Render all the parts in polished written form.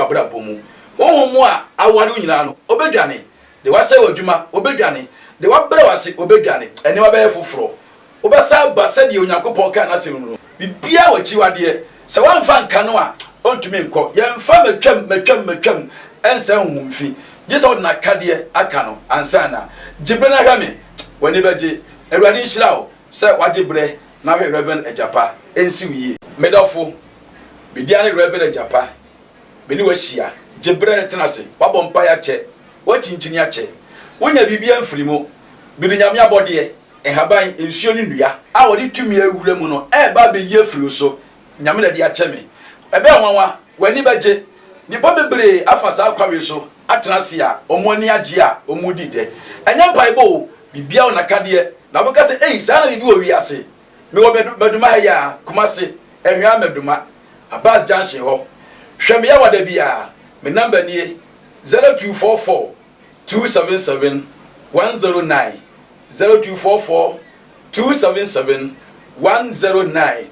wabra bomu honhom a aware nyina no obedwane de wase wadwuma obedwane de wabra wase obedwane ene wabe foforo obesa ba sede onyankopon ka na sem no bibia wachiwade se wanfa nka no a ontumi nko yemfa metwam ensa humfi gisa odna kade aka no ansana jibrena hwame wani beje awurade nhyirawo se wade bre na hwe Reverend Agyapa ensi wiye medofo bidiane Reverend Agyapa beni wahia jibrena tenase wabompa ya che wachinchini ya che wonya bibia mfirimo bidunyame abode ehaban ensuo ni nua a wodi tumi awure mu no ba be ye firi so nyame na de acheme ebe wanwa wani beje nipa bebre afasa akwawe so atenase a omoni age a omudide enya mpaibo bibia ona kade na boka se sana bibi wo wi ase me wo meduma ha ya Kumase ehwa meduma Abbas Junction ho hweme ya wada bia me number nie 0244 277 109 0244 277 109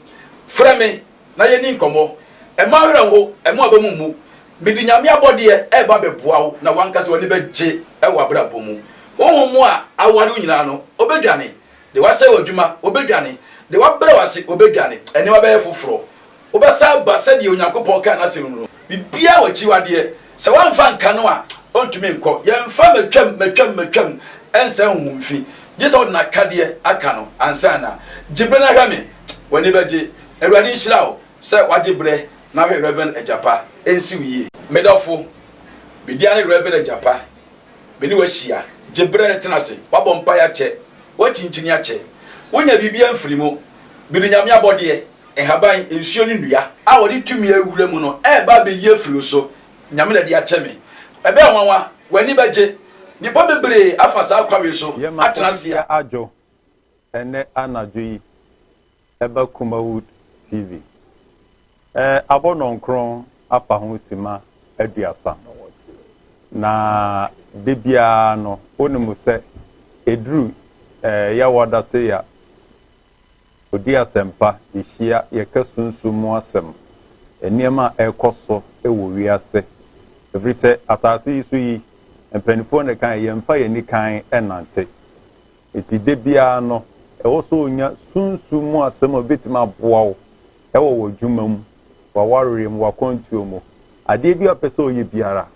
frame na yeni nkomo ema hwere ho ema abamumu midinyame abode ba beboawo na wankase woni beje wabra bomu honhom a aware nyina no obedwane de wase wadwuma obedwane de wabra wase obedwane ene wabe foforo obesa ba sede onyankopon ka na sem no bibia wachiwade se wanfa nka no a ontumi nko yemfa metwam ensa humfi gisa odna kade aka no ansana jibrena hwame wani beje awurade nhyirawo se wade bre na hwe Reverend Agyapa ensi wiye medofo bidiane Reverend Agyapa beni wahia jibrena tenase wabompa ya che wachinchini ya che wonya bibia mfirimo bidunyame abode ehaban ensuo ni nua a wodi tumi awure mu no ba be ye firi so nyame na de acheme ebe wanwa wani beje nipa bebre afasa akwawe so atenase ya ajo ene anajo yi eba Kumawood TV abononkron apa ho sima aduasa na debia no onemu se edru ya wada se ya odi asempa ehia ye kasunsumu asem eniema ekoso ewo wiase efrise asase isu yi empanifo ne kan yemfa ye ni kan enante eti debia no ewo so onya sunsumu asem obetima boawo ewo wodwumam wawarem wakontuomo ade bi apese oye biara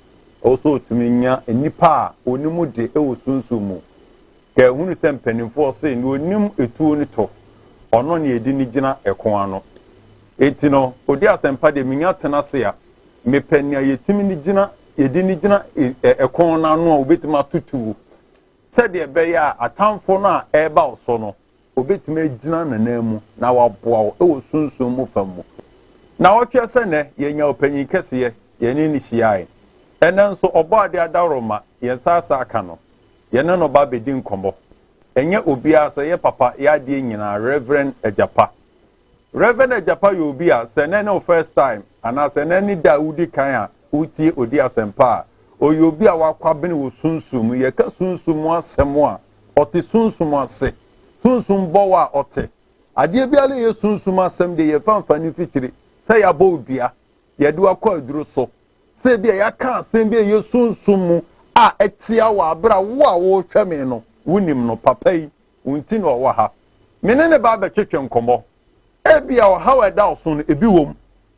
ewo so otumi nya enipa onimu de ewo sunsumu ke hunu se mpanifo se ni onim etuo ni to ono ne edi ni gina ekon ano eti no odi asempa de minya tenase ya mepania yetimi ni gina edi ni gina ekon na no obetima tutu sede ebe ya atamfo no a eba oso no obetima gina nanamu na waboa ewo sunsun mu famu na wotwe se ne yenya opanyin kese ye ni ni hiae enenso obade adaroma yensasa aka no yene no ba bedi nkombo enye obia se ye papa ya de nyina Reverend Agyapa yo obia se ne no first time ana se ne ni da udi kan a uti odi asempa oyo obia wakwa bene wo sunsum ye ka sunsum asemo a ote sunsum ase sunsum bo wa ote ade bia le ye sunsum asem de ye fanfani fitiri se ya bo odua ye de wakwa aduro so se bia ya ka asem bia ye sunsum a etia wa abra wo a wo hweme no wunim no papa yi wunti no wa ha menene ba be twetwe nkomo ebia o ha weda oso no ebi wom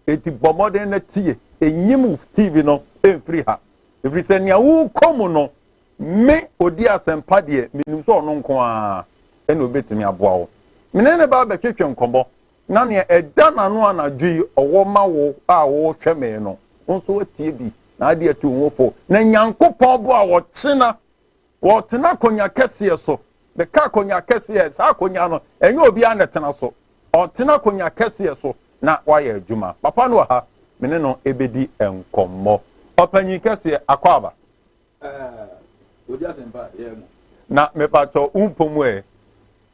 eti bomoden na tie enyim TV no emfiri ha efiri se nia wo komu no me odi asempa de menim so ono nko a ena obetimi aboa wo menene ba be twetwe nkomo na ne eda na no anadwi owo ma wo a wo hweme no nso tie bi na ade atu wofo na nyankopon bo a wo kyena wotena konya kese so be ka konya kese sa konya no enye obi anetena so otena konya kese so na waye adwuma papa no ha mene no ebedi enkommo opanyi kese akwaba odi asempa yemu na me pato umpomu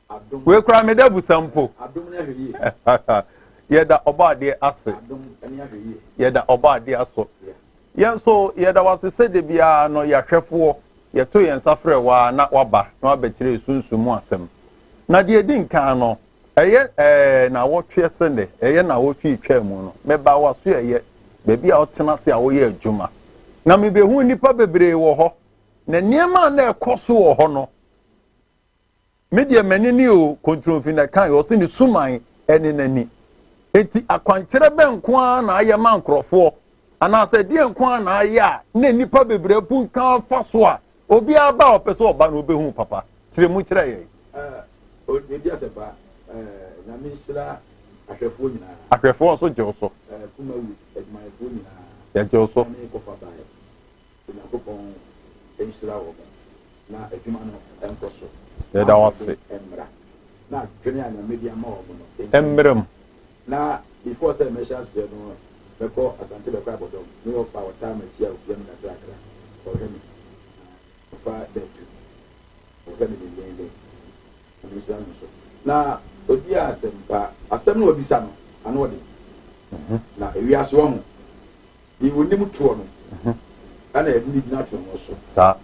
adom we kra me da busampo adom na hweyi yeda obade ase adom ene hweyi yeda obade aso yenso yeda wasese de bia no yahwefo yeto yensafre wa na waba na wabetire sunsumu asem na de edi nkan no eye na wotwe sene eye na wotwe twam no meba waso eye baby a otena se a wo ye adwuma na me be hu nipa bebre wo ho na niema na ekoso wo ho no media manini o control fi na kan yo se ni suman ene nani enti akwankyere benko a na aye man krofo ana se die nko a na aye a na nipa bebre pu kan fa so a obi aba opeso oba na obehu papa tire mu kire ye o media se ba na me sira ahwefo nyina ahwefo so je so Kumawood adwumayefo nyina ya je so ne ko fa ba na ko pon ensira wo na adwuma no enkoso da wase emra na twene ana media ma wo no emrem na before say measures there no beko asante beko abodo no fa wata ma chia obiam na krakra o hemi fa detu o hemi de yende ni sa no so na obi asem no obisa no ano ode na ewiase wo ho ni wonim tuo no ana ebi gina tuo no so sa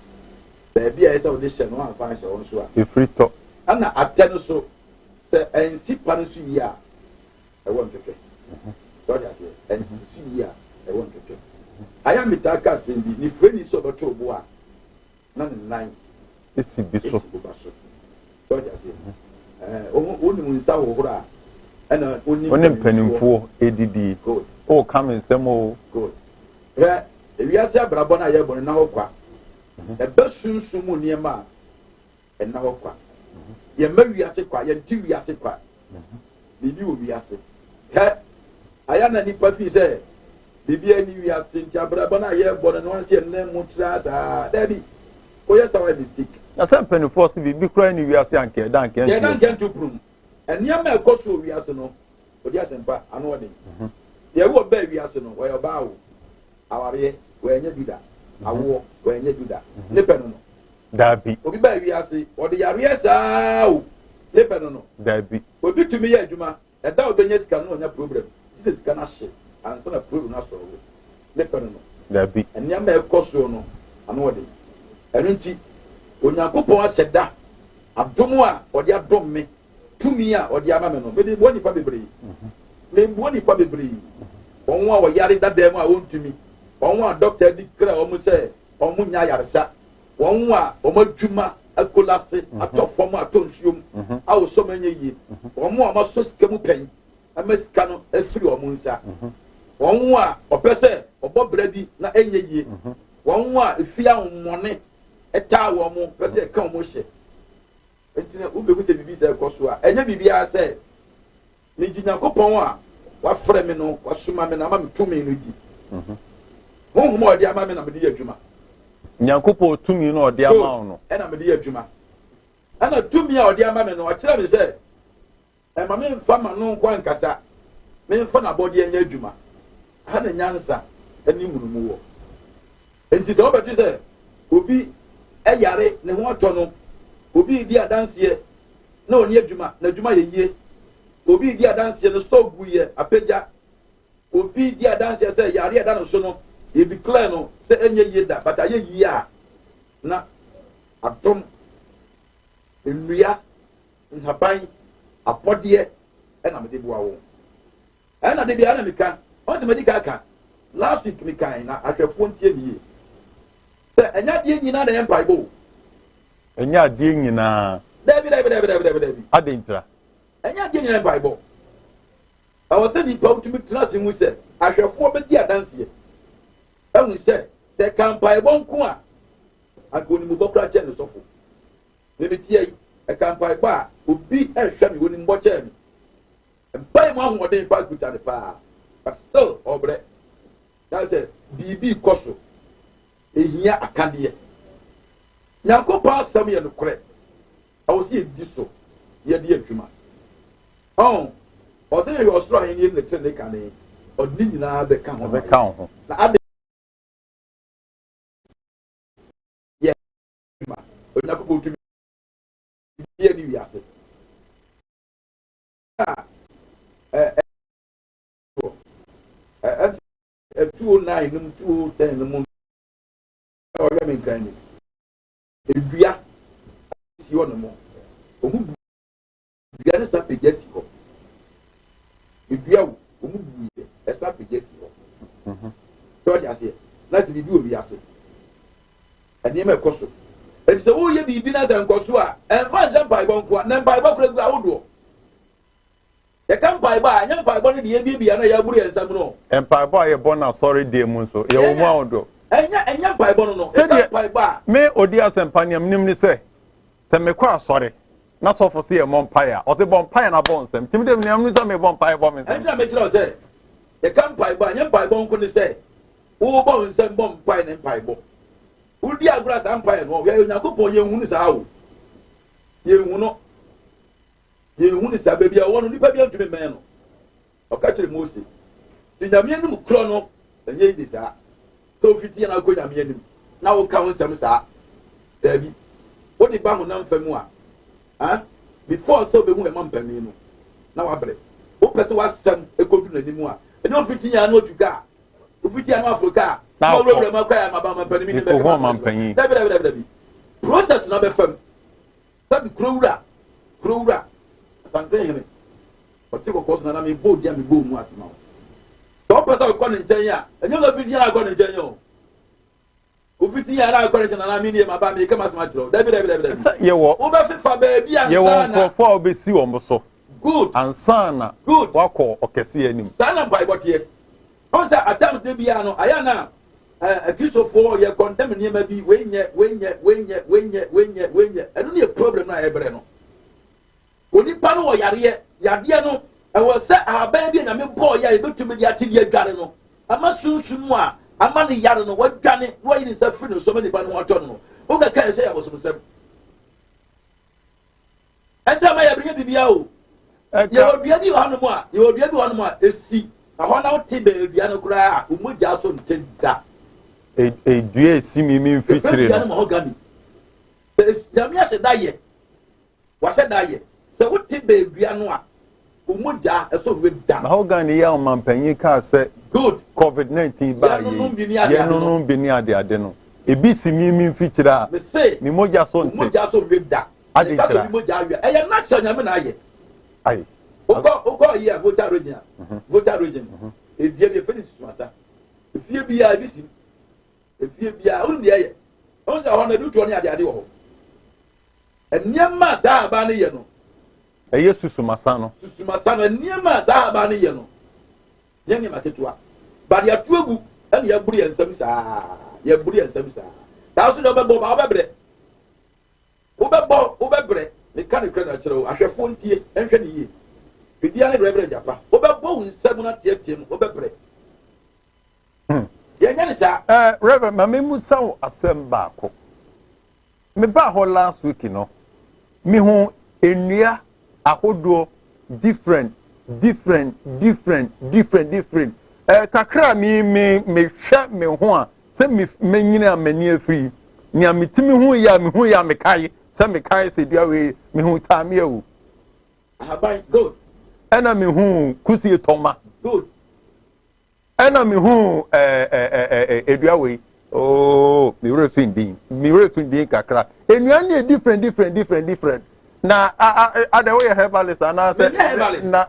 baby a esa ode hye no amfa hye wo so a efrito ana atẹ no so se ensi pa no so yi a ewo ntwetwe so ya se ensi so yi a ewo ntwetwe aya mitaka se bi ni freni so beto obo a na ne nan esi bi so so ya se oni mun sa wo hora ana oni mpanimfo edidi o come nsem o good ewiase abrabọ na ye bọ na ho kwa ebe sunsumu niema na ho kwa ye ma wiase kwa ye nti wiase kwa bibi wo wiase aya na nipa fi se bibi ani wiase nti abrabọ na ye bọ na wanse ne mutra sa dabi ko ye sawa mistake na se mpanimfo se bibi kura ni wiase anke dan ke ntu prum eniama ekoso wiase no odi asempa anu odi ye wo ba wiase no wo ye ba wo aware wo enye duda awo wo enye duda ne penu no dabi obi ba wiase odi yare saa o ne penu no dabi obi tumi ye adwuma eda obenye sika no onya problem jesus sika na hye ansa na problem na so wo ne penu no dabi eniama ekoso no anu odi enu nti onyankopon aseda adomo a odi adom me tumi a odi ama me no me de bo nipa bebre me bo nipa bebre won a wo yare dadam a won tumi won a doctor di kra o mu se o mu nya yaresa won a o madwuma akolase atofom atonsuom a wo so manye yi won a ma so sika mu pen amasika no afiri o mu nsa won a opese obobra bi na enye yi won a efia wonne eta wo mu pese ka mo hye entina ube se bibi se koso a enye bibi a se ni Nyankopon a wa frɛ me no wa suma me na ma me tumi no di honhom odi ama me na me di adwuma Nyankopon tumi no odi ama no na me di adwuma ana tumi a odi ama me no wa kyerɛ me se e ma me mfa ma no kwa nkasa me mfa na body anya adwuma ana nyansa ani munumu wo enti se obetu se obi eyare ne ho atɔ no obi di adanse na oni adwuma na adwuma ye yie obi di adanse no stock gu ye apagya obi di adanse se yare ada no so no ye declare no se enye yie da but aye yie a na atom nnua nhaban apɔdeɛ ɛna me de boa wo ɛna de bia na meka on se medical ka last week meka na ahwɛfo ntie nie se enya die nyina na empire bo enya die nyina dabi adentra enya die nyina empire bo awo se ni pa utumi trase mu se ahwɛfo be di adanse ehun se kampai bo nko a akoni mu bokra che no sofo ne betie e kampai ba obi ehwɛ me woni mbo che me mpai mu ahoɔden pa kuta ne pa but still obre that say bibi koso ehia akadeɛ Nyankopon asɛm yɛ no korɛ awɔsi edi so yɛ de adwuma ɔsɛ yɛ ɔsoro aheni ne tene ne kane ɔde nyinaa bɛka ho na ade yɛ adwuma Nyankopon tumi yɛ ni wiase tuo 9 num tuo 10 num ɔyɛ me nkran ni edua si hɔ no mo omu dua ne sa pegya si hɔ edua wo omu buye esa pegya si hɔ So what you say? Let's be do we ase. And you make cost. And so who you be business and kosua and find some Bible kwa na Bible kura gba wodo. You can Bible anya Bible ni dey bia na ya buru ensam no. And Bible ye born na sorry dey mu so. Ye wo mu awodo. Enya Bible no. You can Bible. Me odi asempaniam nim ni se me kwa sorry. Na so for say e monpire. O se bonpire na bon sem. Tim dem niam ni se me bonpire bo me sem. And na me tell say you can Bible anya Bible nko ni say wo bo nsem bonpire na Bible. Udi agura sa empire no ya Yakobon ye hunu sa wo ye hunu sa baby a wonu nipa bia ntumi men no o ka kire Mose ti nyame anim kro no enye yi sa so fiti na ko nyame anim na wo ka ho nsem sa dabi wo di ba ho na mfamu a before so be hu e mampani no na wa bre wo pese wa sem ekodu na nimu a enye o fiti nya na otuka o fiti nya na Africa no road ma kwa ma ba mampani mi be ko mampani dabi process na be fam sabi krowura asante hene o ti ko koso na me bo dia me bo mu asema o pesa ko ne nchen ya enye lo fiti nya na ko ne nchen yo o fiti nya na ko ne nchen na me ni ma ba me kama asema tiro dabi ye wo o be fifa ba bia ye wo ko fo obesi wo so good ansana good wako okese anim sana Bible tie on say at times dey bia no aya na a Christopher ye condemn niam bi wenye enu ne problem na ebre no oni pa no yare no e wo se aban bi na me boy ya e betumi dia ati dia dware no ama sunsun a ama ne yare no wadwane wo yin se fi no so many pa no wato no o ga kai se ya bo so sem enta ma ya brinya bibia o ye odua bi ho no mo a esi aho na o te be dua no kura o mo ja so ntenda due si mi mfitire no mahogany yamia se daye wa se daye se wote be dua no a umuja eso we da mahogany ya mampanyi ka se good covid-19 ba ye no bi ni ade no ebi si mi mfitire a me say ni moja so nte moja so we da ade tira moja awie e ya natural nyame na aye ai uko ye voter region e bia be finish suasa e fie bia bi si efie bia unu bia ye on say ho na du to ni ade wo eniema za aba ne ye no susu masano eniema za aba ne ye no ye ni maketua ba dia tuegu ene ya buri ensam saa saa so do be bo ba obebre me kan kra na kire wo ahwefo ntie enhwe ne ye bibia ne rebre Agyapa obebo nsam na tie no obebre Reverend, my name is Sao Asembako. Me ba ho last week, me ho enua ahodo different. Kakra me hwe me ho a se me nyina amani afri. Ni amitimi ho ya me kai, se me kai se dua we me ho ta me awu. Abai good. Ena me ho kusie toma. Good. Ena mi hu edua we mi refinding kakra enua ne different na ada we herbalist na say na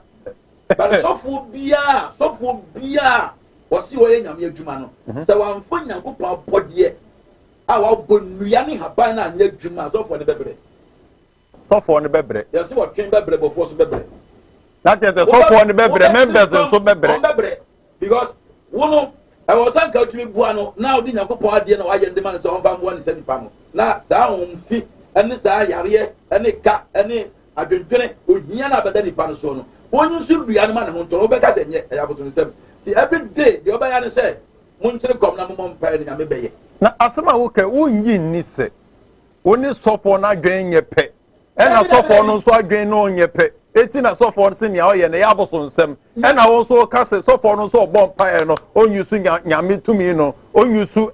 but sofo bia wosi wo nyame adwuma no se wanfo nyankopon abode a wa bonua ne haban na anya adwuma sofo ne bebre yes wo twen bebre bofo so bebre that is the sofo ne bebre members so bebre because wono I was anka utimi buano na odi Yakobon ade na wa ye ndema se onfa mbo ne se nipa no na saa onfi ene saa yare ene ka ene adwendwene ohia na abada nipa no so no onyu su dua ne ma ne ho ntoro obeka se nye ya boso nsem ti every day de obaya ne se munchire kom na momon pa ne nyame beye na asema wo ke wonyi ni se woni sofo na adwen nye pe ena sofo no so adwen no nye pe eti na sofo no se nia o ye ne ya boso nsem ena wo so ka se sofo no so obon pa no onyusu nyame tumi no onyusu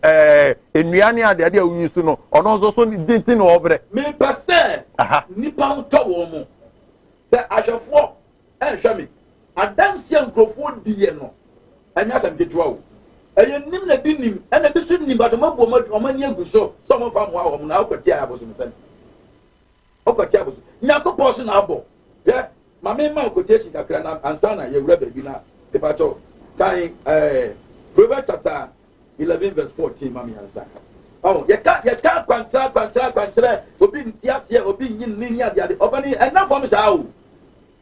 enuane ade ade onyusu no ono so dinti no obre me pese nipa nto wo mo se ahwefo hwe me adanse nkrofo diye no anya sam ketua wo eye nim na bi nim ena bi so nim bato mabu omani aguso so mo fa mo a na akwati a boso nsem akwati a boso Yakobon so na abo ye mama ma quotation kakra na ansa na ye wura baby na debacho kan Proverbs chapter 11 verse 14 mami answer. Oh, you can't kwantra obi ntiase obi nyin ade obani enough from sao.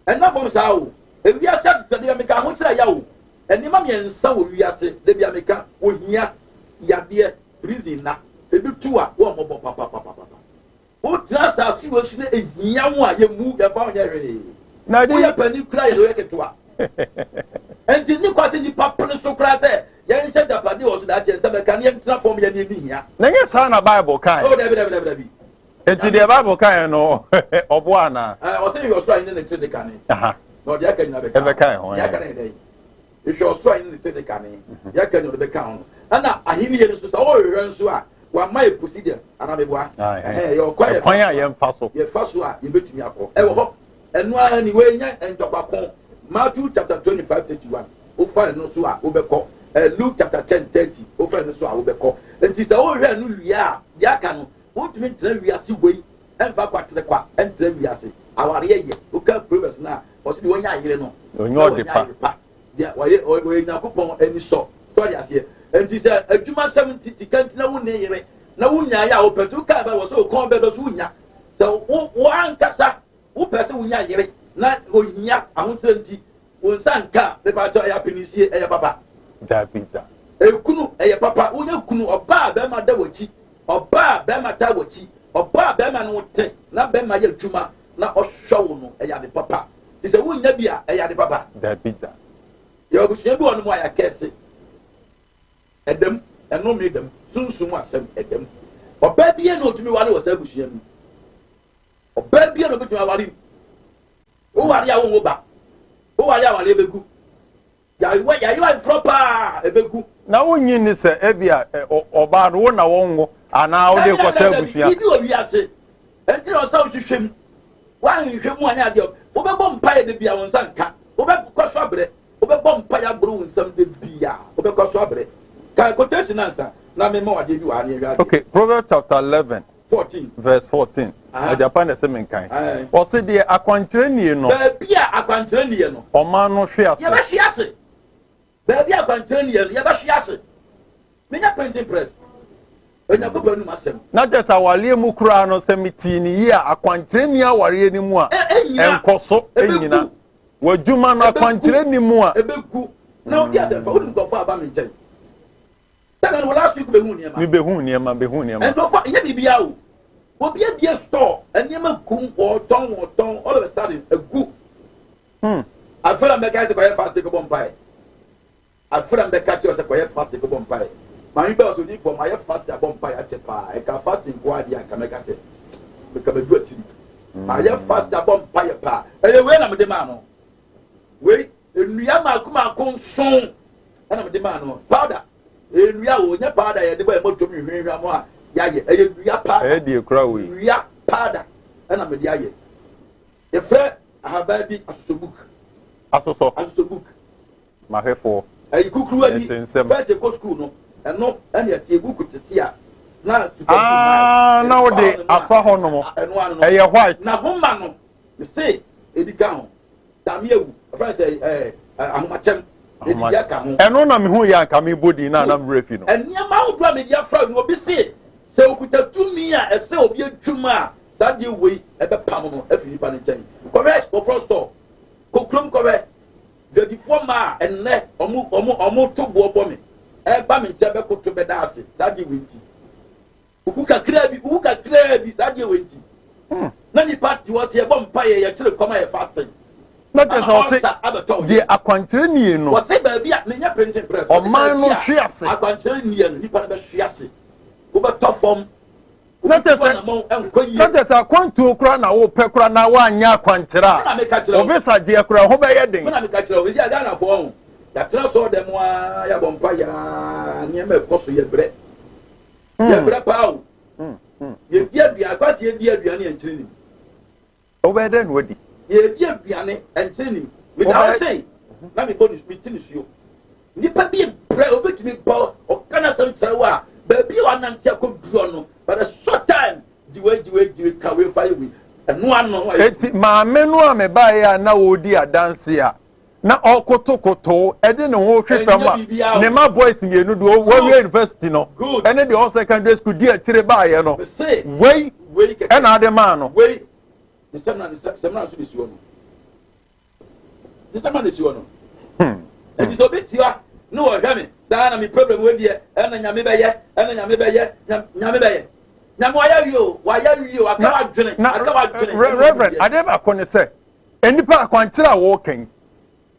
Enough from sao. E wi ase tede me ka ho kira ya o. Eni mami ensa wo wi ase de bia me ka ohia yade prison na ebi tuwa wo mobo papa. O trasa si wo sine ehia wo a ye mu ya fa onye hwe. Na di ya pani kura ye lo ye ketua. Enti ni kwase ni papa so kura se yan hye japade wo so da che nsa be kan ye tena form ye ni hia. Na nye sa na Bible kan. Oh dabi. Enti the Bible kan no obo ana. O say you so in the trade kan. Aha. No dia kan na be kan. E be kan ho. Ya kan dey. If you so in the trade kan. Ya kan no be kan. Ana ahini ye so o hwe nso a wa my procedures ana be boa. Yo kwa ye mfa so. Ye fa so a ye betumi akọ. E wo ho. Enu a ni we nya entokwa Matthew chapter 25:31. Ofa no so a obekọ. Luke chapter 10:30. Ofa no so a obekọ. Enti se o hwe no wi a ya ka no. Wotumi ntra wi ase wei. Emfa kwatere kwa. Entra wi ase. Aware ye. Oka Proverbs na. O se di wonya ayire no. Onyo odepa. Dia waye o Yakobon ani so. To dia ase. Enti se adwuma 70 kantina wo ne yire. Na wunya ya o petu ka ba wo so kon be do so wunya. Se wo ankasa wo pese wunya yire. Na onya ahontrenti wonsanka be ba to ya pinisie eye papa Dabita ekunu eye papa wonya kunu oba be ma da wachi oba be ma ta wachi oba be ma no te na be ma ya dwuma na ohwo wo no eye ade papa ti se wonya bia eye ade papa Dabita ya obusuya bi wonu mo aya kese edem eno me edem sunsum asem edem oba bia no otumi wale wo sa busuya mu oba bia no betumi wale o wari a wo ba o wari a wale begu ya yi proper ebegu na wonyi ni se ebia oba ro na wonwo ana o de ko sa busia ibi o wi ase enti o sa o hwehwem wa hwehwem anya de o be bom pae de bia won sanka o be koso abre o be bom pae abro nsam de bia o be koso abre ka quotation answer na me ma wade bi wa ne hwa. Okay, Proverbs chapter 11 14 verse 14. Agyapa na se menkan. O se de akwankyere nie no. Ba bia akwankyere nie no. O ma no hwe ase. Ye ba hwe ase. Ba bia akwankyere nie no, ye ba hwe ase. Menya printing press. Enya ko banu masem. Na jesa wale mu kura no se miti ni yi akwankyere ni aware ni mu a. Enkoso enyina. Wadwuma no akwankyere ni mu a. Ebeku. Na obi ase fa wonu ko fa aba me nchen. Tana no last week be hu niema. Mi be hu niema. Endo fa ye bibia o. Obi a bia store enema kum or ton all of a sudden a good. I feel I'm the guys that fast take a bomb pie. I feel I'm the catchers that fast take a bomb pie. My bells will need for my fast a bomb pie at Agyapa. I can fast in Guardia and can make us become a good team. I have fast a bomb pie pa. And when I'm the man. Wait, and we are my come soon. And I'm the man. Powder. And we are powder. I did what to me. Ya powder. Eh die kra we. Ya powder. And I'm the aye. The friend I have baby asobuk. Asobuk. Ma hefo. E kukuru ani. First go school no. And no and ya tie buku tetia. Na to na wo de afa ho no mo. E ye white. Na homma no. Me say edika ho. Damiewu. Friend say ahomachem. Edika ka ho. Eno na me hu ya ka me body na na mrefi no. Enia ma wo do media fra no obi say se okuta tumi a ese obi adwuma a sadie wei ebe pam no afiri pa ne chen. Correct go front store. Kokrom correct. The former and net omu to bo bo me. E ba me nche be ko to be da ase sadie wenti. Uku kakra bi sadie wenti. Na ni party was here bom pa ye kire koma ye fasting. Not just all say the akwankyere nie no. Was say ba bia menya printing press. O man no hwe ase. Akwankyere nie no ni pa be hwe ase. Oba top form. Not just akwantu okura na wo pe kura na wa anya akwankyere a. Officer je akura ho be ye den. Na me ka kire officer ga na fo ho. Ya tra so dem wa ya bompa ya nie me koso ye bre. Ye bre pa o. Ye dia bia kwase ye dia aduane enkyere ni. Obede no wadi. Ye dia aduane enkyere ni. Without say na me bonus meeting you. Nipa bi bre obetumi ba o kana sam kyere wa. Baby one and take no, but a short time, the way can we fire with. And no one, ma menu a me ba ya na odi adanse a na okoto ede ne ho hwehwam ne ma boys mienu do wo university no ene de all secondary school di atire ba ye no wei ena ade ma no wei the seminar so this one the seminar this one it is obetia no wo hwe me sa na me problem we die ena nyame beye nyamo waya wi aka wadwene reverend ade ba ko ne se enipa akwankyere a wo ken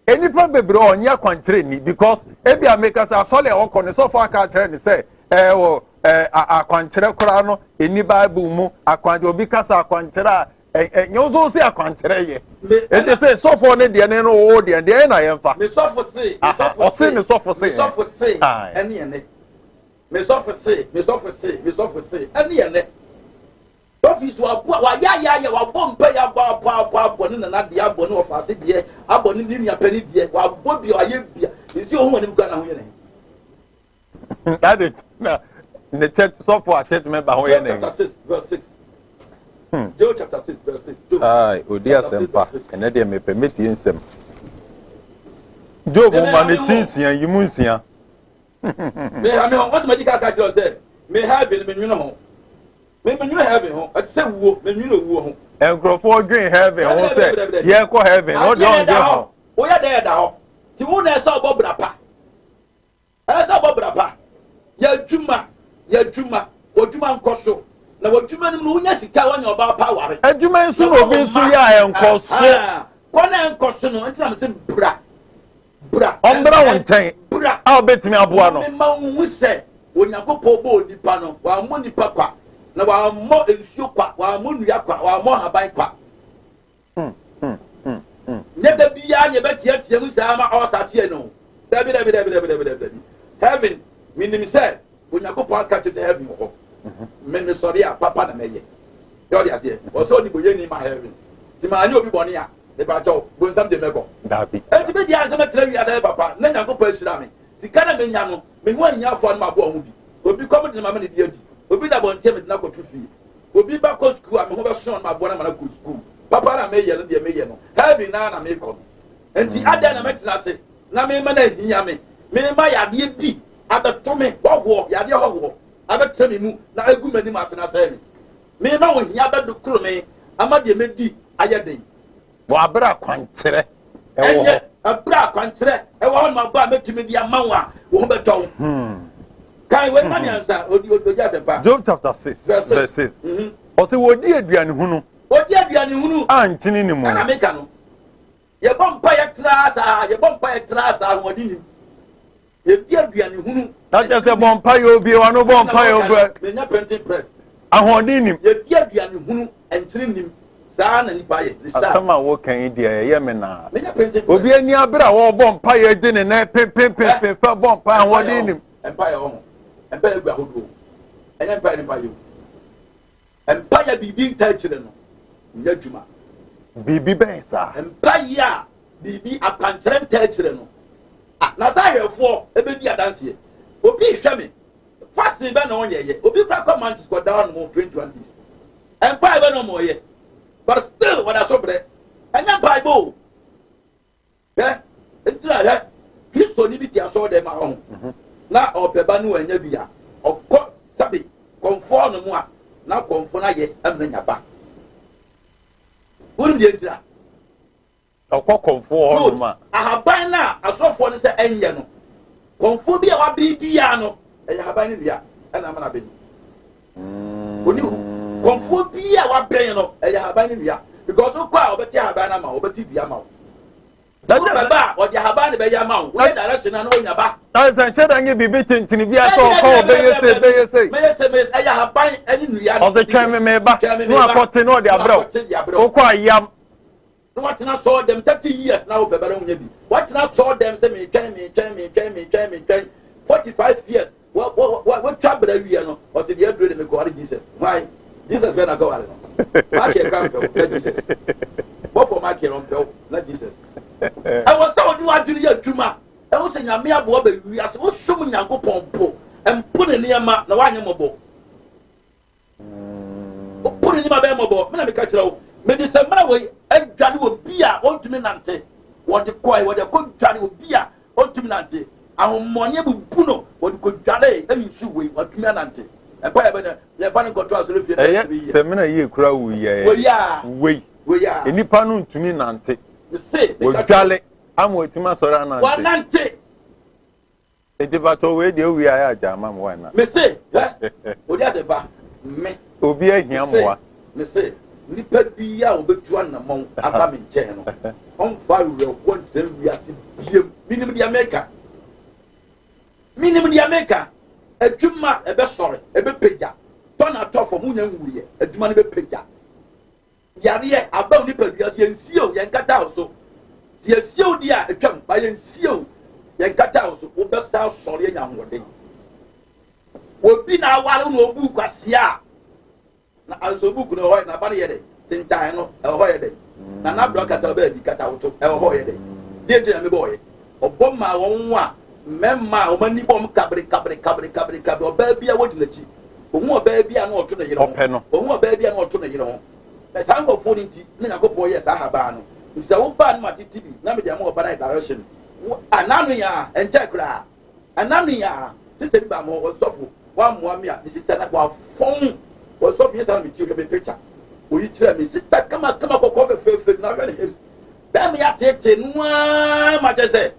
enipa bebre onye akwankyere ni because ebi ameka say asole e woko ne so for aka kyere ni say akwankyere kora no eni bible mu akwankyere obi kasa akwankyere a nyozo si akwankyere ye enti say so for ne de ne no wo de na yemfa me so for say me so for say eni ene me so for say eni ene office wa ya wa bomba ya ba ni na de aboni of ase de aboni ni nia pani de wa bobi aye bia isi ohun ani gba na ho ye ne that it na the church so for church member ho ye ne chapter 6 verse 6 Job chapter 6 verse 6 ai odi asempa ene de me permit nsem Job ma ne tinsia yimu nsia me ha me what medical catch say me have been me nwuna ho me nwuna heaven ho at say wo me nwuna wo ho enkrofo dwen heaven ho say ye ko heaven no don dey ho o ya dey da ho ti wo na say obobra pa ya dwuma odwuma nkoso na odwuma nim no unya sika wanya oba pa ware adwuma nsu no bi nsu ya enkoso ko na enkoso no ntina me say bra ombra wonten bra a obetimi aboa no me ma wu se onyakopo bo onipa no wa mo nipa kwa na wa mo ensuo kwa wa mo nua kwa wa mo haban kwa ne da biya ne betia mu sa ma o sa tie no dabi heaven minim say onyakopo aka tete heaven ho me sorry a papa na meye yo dia say o so di boye ni ma heaven ti ma ani obi boni a e ba jo bo nsam de meko dabi enti be dia say metra wi asa papa na nyakopo asira me sika na menya no me ho anya afo no ma bo ho bi obi come de mama ne bi adi obi da bon teme na ko tufi obi ba ko school am ho be so na bo na ma na ko school papa na meye no de meye no heaven na me ko enti ada na metra se na me ma na hiya me ma ya de bi abeto me wo ya de ho abeto me mu na agu mani ma se na se me ma wo hiya be do kuro me ama de medi ayeden wo abra kwankyere e wo abra kwankyere e wo ma ba metumi di amanwa wo ho beto kai we na nyansa odi asempa Job chapter 6 verse 6 o se wodi aduane hunu ankyini ni mu na meka no ye bompa ye trasa wodi ni ye di aduane hunu ta je se bompa ye obi wa no bompa ye obi me nya printing press ahodi ni ye di aduane hunu ankyini ni sa na ni pa ye sa asama wo kan di ye me na me nya printing press obi ani abra wo bompa ye di ne na pem fa bompa ahodi ni empire ho empire gba hodo enya empire ni pa yo empire bibi ntachire no nya dwuma bibi ben sa empire a bibi apankyere ntachire no na sa hwefo ebedi adanse obi hwe me fasting be na onyeye obi kra command squad down mo 21 days empire be no mo ye but still when I so bre enya bible entira Kristo ni bi ti aso de ma ho na opeba ni wanya bia okọ sabi konfo no mu a na konfo na ye amna nyaba wonu de dira okọ konfo ho no ma ahaban na asofo ni se enye no konfo bia wa bia no eya haban ni bia na ma na be oni konfo bia wa ben no eya haban ni bia because okọ a obeti haban na ma obeti bia ma that is ba o dia haba ne be ya ma wo direction na no nyaba na san sheda nge bibi tintini bia so ko be yese me ya haba ani nuya o se twan me ba no akote no de abro o ko ayam no what na saw them 30 years now be bara unya bi what na saw them say me twan 45 years what trouble wi no o se dey do me go Jesus why Jesus be na go wale no ma ke gram pe Jesus what for ma ke ron pe na Jesus I was so do adwiri adwuma e wo se nyame abo ba wi ase wo som nyankopon po empo ne niama na wanye mobo o po ne niama be mobo me na me ka kira wo me de se mara we adwade wo bia wontumi nante what the koi what the could try to be a ultimately our money will puno what could jale and you should wait what community and probably the final control if you seminar ye crow we are any panun to me nante say jale I'm waiting my sorana one nante Ejibato we dey we are Agyapa mo na me say odi aseba me obi ahiamoa me say nipa bia obetua na mon aba me nche no on fa we want them we ase biem minimum di America adwuma ebe sore ebe peja ton atofo munya nwuriye adwuma ne be peja yare aba nipa bia se ensio ye nkata oso se ensio di a atwam ba ye ensio ye nkata oso wo be sa sore nya hoden obi na awale no obu kwasia na azobu no hoy na ba ye de tintan no e hoy de na bro kata ba bi kata woto e hoy de die de me boy oboma won wa memma o mani bom kabre oba bia wodi nachi ohu oba bia na oto na yire ho ohu oba bia na oto na yire ho e san go fo nti na yakopɔ yes aha ba no nse wo ba no matiti bi na me dia mo oba na direction ananu ya enche kra ananu ya sister bi ba mo osofo wa mo ami a sister na kwa fon osofo yes na me ti o be picture o yi kire me sister kama kokɔ fe na hwe ne hips ba me ya tete nwa ma chese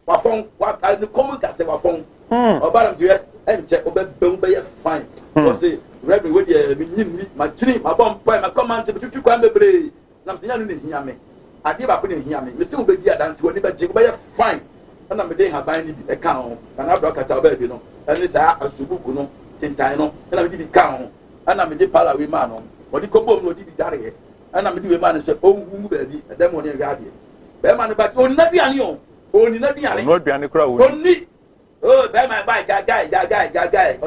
wa fon wa ni common ka se wa fon oba na me enche obe fine o say reverend we dey me nyim ma chiri ma bom boy ma command tutu kwa bebre na me nya no ne hia me ade ba ko ne hia me se obedi adanse woni ba je obe fine na me dey haban ni bi e kan ho na bro kata oba bi no eni sa asubuku no tintan no na me di bi kan ho na me dey pala we ma no odi ko bom no odi bi dare na me di we ma no se onwu ba bi edem woni wi ade be ma no ba oni na duane o oni na duane no duane kra wo oni oh be ma ba guy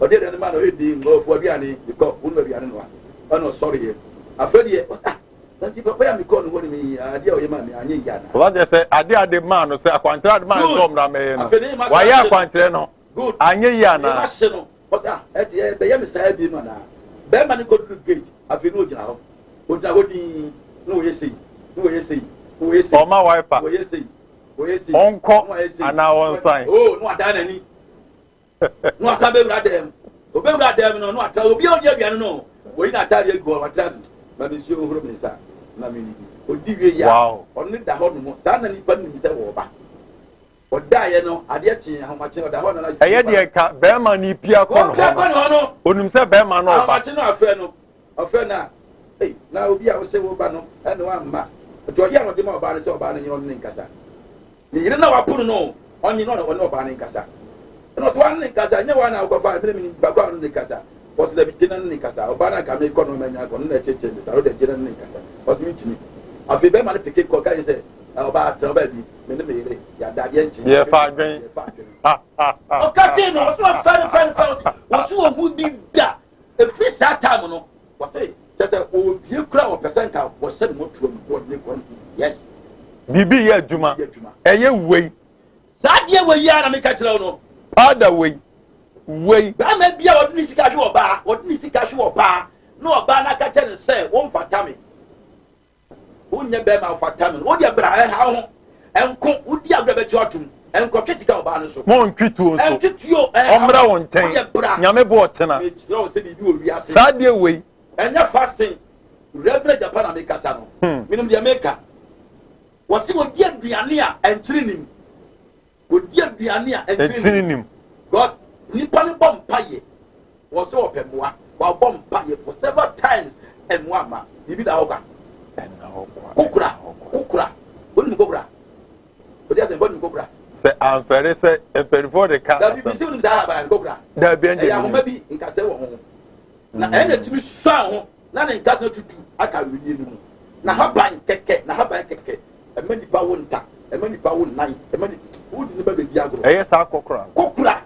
odi de ma no edi ngofo duane because unu duane no ana sorry here afedi nanti papa ya mi ko no woni mi ade o ye ma mi anye ya na what they say ade man no say akwantere ade man so mra me no wa ya akwantere no good anye ya na ma se no osa e be ya mi sa bi ma na be ma ni go do gate afeni o jina ho di no ye sei o ma wiper o ye sei onko ana on sign oh no ada na ni no asabe wura dem obewura dem no ata obi o dia bian no wo yi na atare go wa trust na me si ohoro me sa na me ni odi wie ya onu da ho no sa na ni pa ni se wo ba oda ye no ade chi ahomache oda ho na na eye de ka be ma ni pia ko no onim se be ma no ba ahomache no afa na na obi a wo se wo ba no ene wa mma to ye no de ma oba ne se oba ne nyi no nkasa ni yire na wa punu no onyi no oba ne nkasa no so wan ne nkasa nya wa na ko fa me ni bagwa no ne nkasa was the beginning ne nkasa oba na ka me ko no manya ko na cheche ni sa o de jira ne nkasa was me timi afi be ma ne pikin ko ka se oba tra oba bi me ne me yire ya da ye nchi ye fa dwen o ka ti no so fa o so o hu bi da e fi sa time no was say just o bi kura o percent ka was say mo tro mo ne ko yes bibi ye adwuma eye wei sadie wei ya na me ka kire no pada wei ba ma bia odni sika hwe oba no oba na ka kire se won fata me wonye be ma fata me wo dia bra ha ho enko wodi abra be ti otum enko twe sika oba no so mo ntwitu nso entwituo omra won ten nyame bo otena sadie wei enya fasting reverend Japan na me kasa no minum dia meka wasi wo dia duane a enkyiri nim wo dia duane a enkyiri nim because nipa ne bom paye wo so opemwa wa bom paye for several times emwa ma bibi da hoka kokura woni kokura o dia se boni kokura se anfere se emperifo de ka da bibi se woni za ba kokura da bi anje ya ho ma bi nkase wo ho na ene timi swa ho na ne nkase tutu aka wiedie ni mu na haban keke emani ba wonta emani ba won nine emani wodi ne ba be bia agro eye sa kokura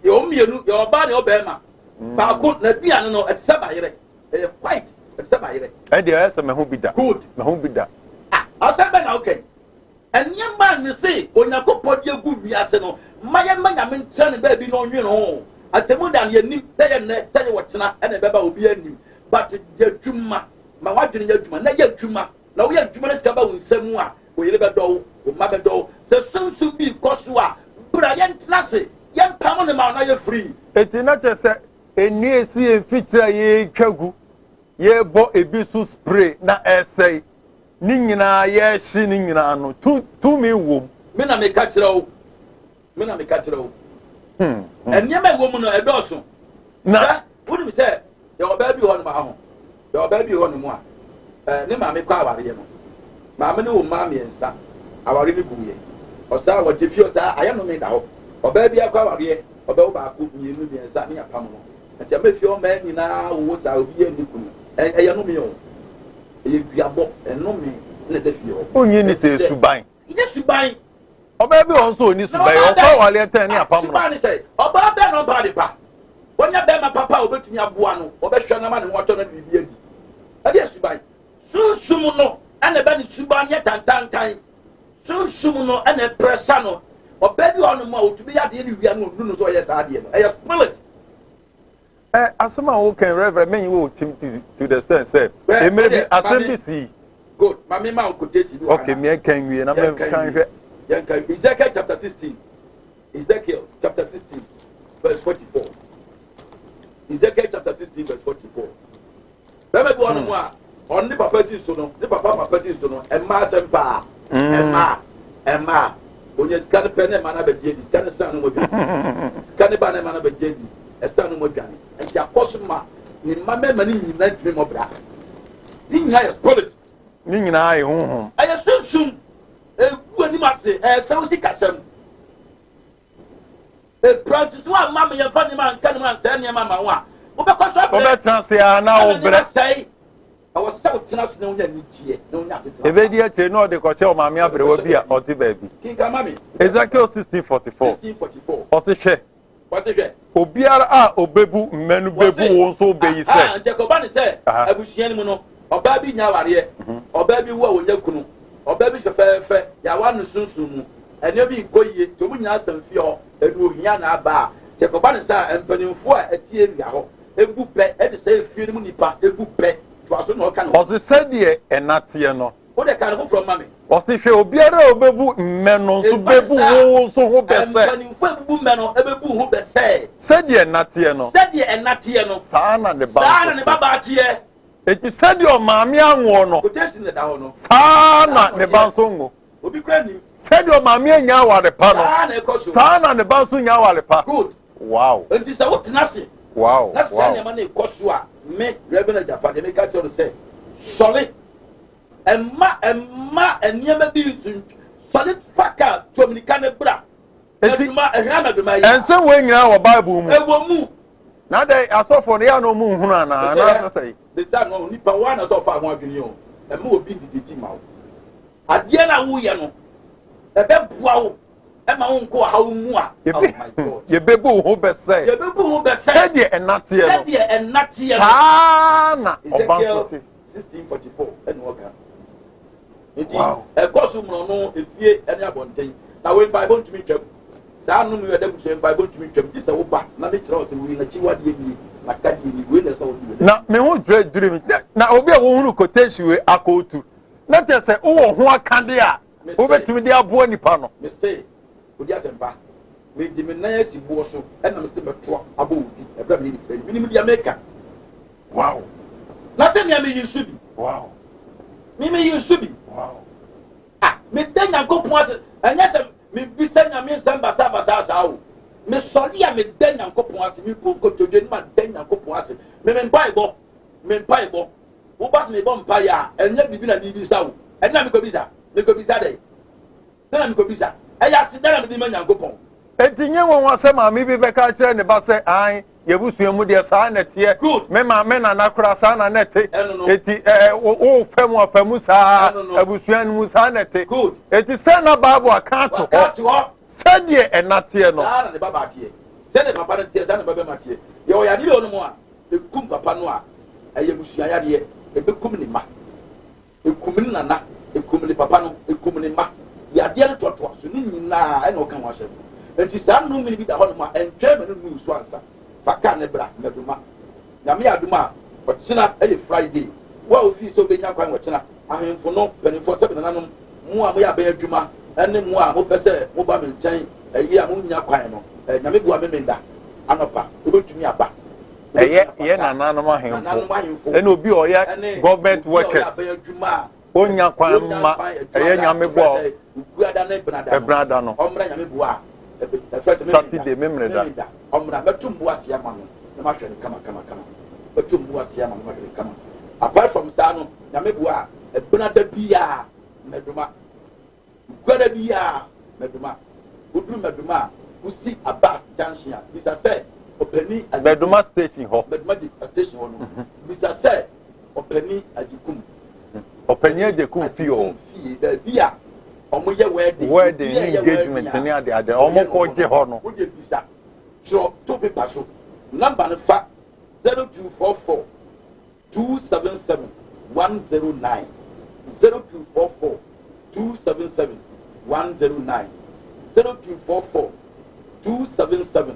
ye omienu ye oba ne obema ba ko na duane no etse ba yire quite etse ba yire e de ese me ho bida good me ho bida asembe na okay enya ma ni se onyakopɔ de gu wiase no maye manya me ntre ne ba bi no onwe no atemu dan ye nim se ye ne se ye wotena ene beba obi anim but ye dwuma ma wadwene ye dwuma na ye dwuma na wo yɛ dwuma sika ba wo nsam a wo yere bɛ dɔw wo ma bɛ dɔw sɛ sunsun bi kɔ so a bra yɛn tena se yɛn pam ne ma na yɛ free eti na kyɛ sɛ eni esi efitira yɛ twagu yɛ bɔ ebi so spray na ɛsɛe ni nyinaa yɛ hyi ni nyinaa no tumi wom me na me ka kyerɛ wo ɛnneɛma ɛwɔ mu no ɛdɔɔso na wonim sɛ yɛwɔ baa bi hɔ no ma ho yɛwɔ baa bi hɔ no mu a ne maame kɔ awareɛ no maame ne wo mmaa mmiɛnsa aware ne guyɛ ɔsaa wɔgye fie ɔsaa ayɛ no me da hɔ ɔbaa bi akɔ awareɛ ɔbɛwo baako mmienu mmiɛnsa ne apam no nti ama fie ɔmaa nyinaa wowo saa obi yɛ ne kunu ɛyɛ no me o ɛyɛ duabɔ ɛnome ne da fie hɔ onyi ni sɛ suban ne suban ọbẹ bi wọn so oni suban ọkọ wale tẹ ni apam no suban ni sẹ ọba bẹ no ba de pa wonya bẹ ma papa obetumi aboa no obehwe na ma ne hoto na bibi adi ade suban sunsum no ana bẹ ni suban ye tantantan sunsum no ana pressure no ọba bi ono ma otumi ya de ni wia no onu no so ye sa de no e spirit asema wo kan reverend men wo to the extent say e maybe assembly good mami ma quotation okay me kan wie na me kan hwe Ezekiel chapter 16. Ezekiel chapter 16, verse 44. Ezekiel chapter 16, verse 44. Bẹ́ẹ̀ bí wọ́n mú a, ọ̀n ní papa sí nsọ ní papa sí nsọ ẹ̀ma sẹ́mpa, ẹ̀ma, onye sika ní pẹ́ ní ẹ̀ma náà bẹ̀ jẹ́ di, sika ní sàn ní mo bìà, sika ní bá ní ẹ̀ma náà bẹ̀ jẹ́ di, ẹ̀sán ní mo bìà ní, ẹ̀jẹ̀ akọ́sọ́ ma, ní mma mẹ́ma ní nyina dùnmí mọ́ bìà, ní nyina yẹ spirit, ní nyina yẹ huhum, ẹ̀yẹ sunsun. When mase so si kasam branches wa mama ye fa ni man kan man say ni mama wa wo be kwaso abre wo be transe ya na wo bre say I was so transe na wonya ni tie na wonya se e be di eche no de ko che o mama abre wa bi a o ti ba bi kin ka mami Ezekiel 16:44 o se hwe obiara a obebu mmenu bebu wo so be yi se ah Jacob ni say abusuan mu no oba bi nya ware oba bi wo a wonya kunu ọbẹ bi fẹfẹẹfẹ yàwá nu sunsun mu ẹni bi nkọ yie tí o mu nyina asẹm fi họ ẹni ohia na aba jẹkọba ni sá mpanimfo a ẹti ewia họ ebu pẹ ẹdi sẹ efie ni mu nipa ebu pẹ tó aso na ọka na. ọsì sẹdiẹ ẹnateẹ no. o de ka ne foforọ mami. ọsì hwẹ obiara a obebu mmẹnu nso bebu wo so ho bẹsẹ. mpanimfo ebubu mmẹnu ebebu ho bẹsẹ. sẹdiẹ ẹnateẹ no. sẹdiẹ ẹnateẹ no. saa na ne ba nso te. saa na ne ba ba teẹ. eti sɛdeɛ ɔmaame anwo no saa na ne ba nso ngo sɛdeɛ ɔmaame anya aware pa no saa na ne ba nso nya aware pa wow nti sɛ wotena se wow na sɛ nneɛma no ɛkɔ so a me reverend Agyapa de meka kyerɛ no sɛ sɔre ɛma nneɛma bi sɔre faka tuomirika ne bra adwuma ɛhena madwuma yi ɛnsɛm wei nyinaa wɔ bible mu ɛwɔ mu na de asɔfo no yɛ no mu nhunu anaa na sɛ the son no nipa wa na so fa ho adwene o e ma obi diditi ma wo ade na wo ye no e be boa wo e ma wo nko ha wo mu a oh my god ye bebu ho bese said ye enate saa na obansote 1644 ene woka nti e koso mu no efie ene abonten na we bible ntumi twam saa no mu ye da buso bible ntumi twam ti se wo ba na me kire o se wo na chi wade ni na me ho dream na obi a wo hunu quotation we akotu na te se wo ho akade a wo betimi de abo nipa no me say odi asempa me di me na asi bo so e na me se beto abo obi e bra me ni friend me ni me di America wow na se me yusu bi wow me yusu bi wow ah me den Yankopon ase anya se me bisa nya me samba sa o me sɔli a me den Yankopon ase me bu kotodwe ni ma den Yankopon ase me mpaebɔ wo bas me bɔ mpa ya enya bibi na bibi sa wo ɛna me ko bisa de na me ko bisa ɛya se na me di ma Yankopon etinye won wase ma mi bi be ka kire ne ba se an yebusua mu de saa na tie me ma me na nakura saa na nete eti wo famu saa abusua mu saa nete eti se na bible account ho se de enate no saa na ne baba tie se ne papa ne tie saa na baba ma tie ye o yade ono mo a ekum papa no a ayebusua yade ebekum ni ma ekum ni nana ekum ni papa no ekum ni ma yade no toto so ni nyina e na o kan wa hye enti saa no mi bi da ho no ma entwe me no nu so ansa faka ne bra meduma nyame aduma ochina eye Friday wa ofi so benya kwan ochina ahemfo no penifo se benanum mu a mo ya ba adwuma ene mu a mo pese mo ba me nkyɛn ayi a mo nya kwan no nyame bua me menda anopa obetumi aba ye nananum ahemfo ene obi oya government workers onya kwan ma eye nyame bua ebrada no omra nyame bua Saturday memreda omra betum bua sia ma no na ma hwɛ ne kama betum bua sia ma no ma hwɛ kama apart from sa no nyame bua ebrada bia meduma gwada bia meduma udru meduma usi abas junction bisa say opani meduma station ho meduma di station ho no bisa say opani ajikum opani ajikum fi o bia omo ye wedding engagement ni ade omo ko je ho no wo de bisa so to paper so number no fa 0244 277 109 0244 277 109 0244 277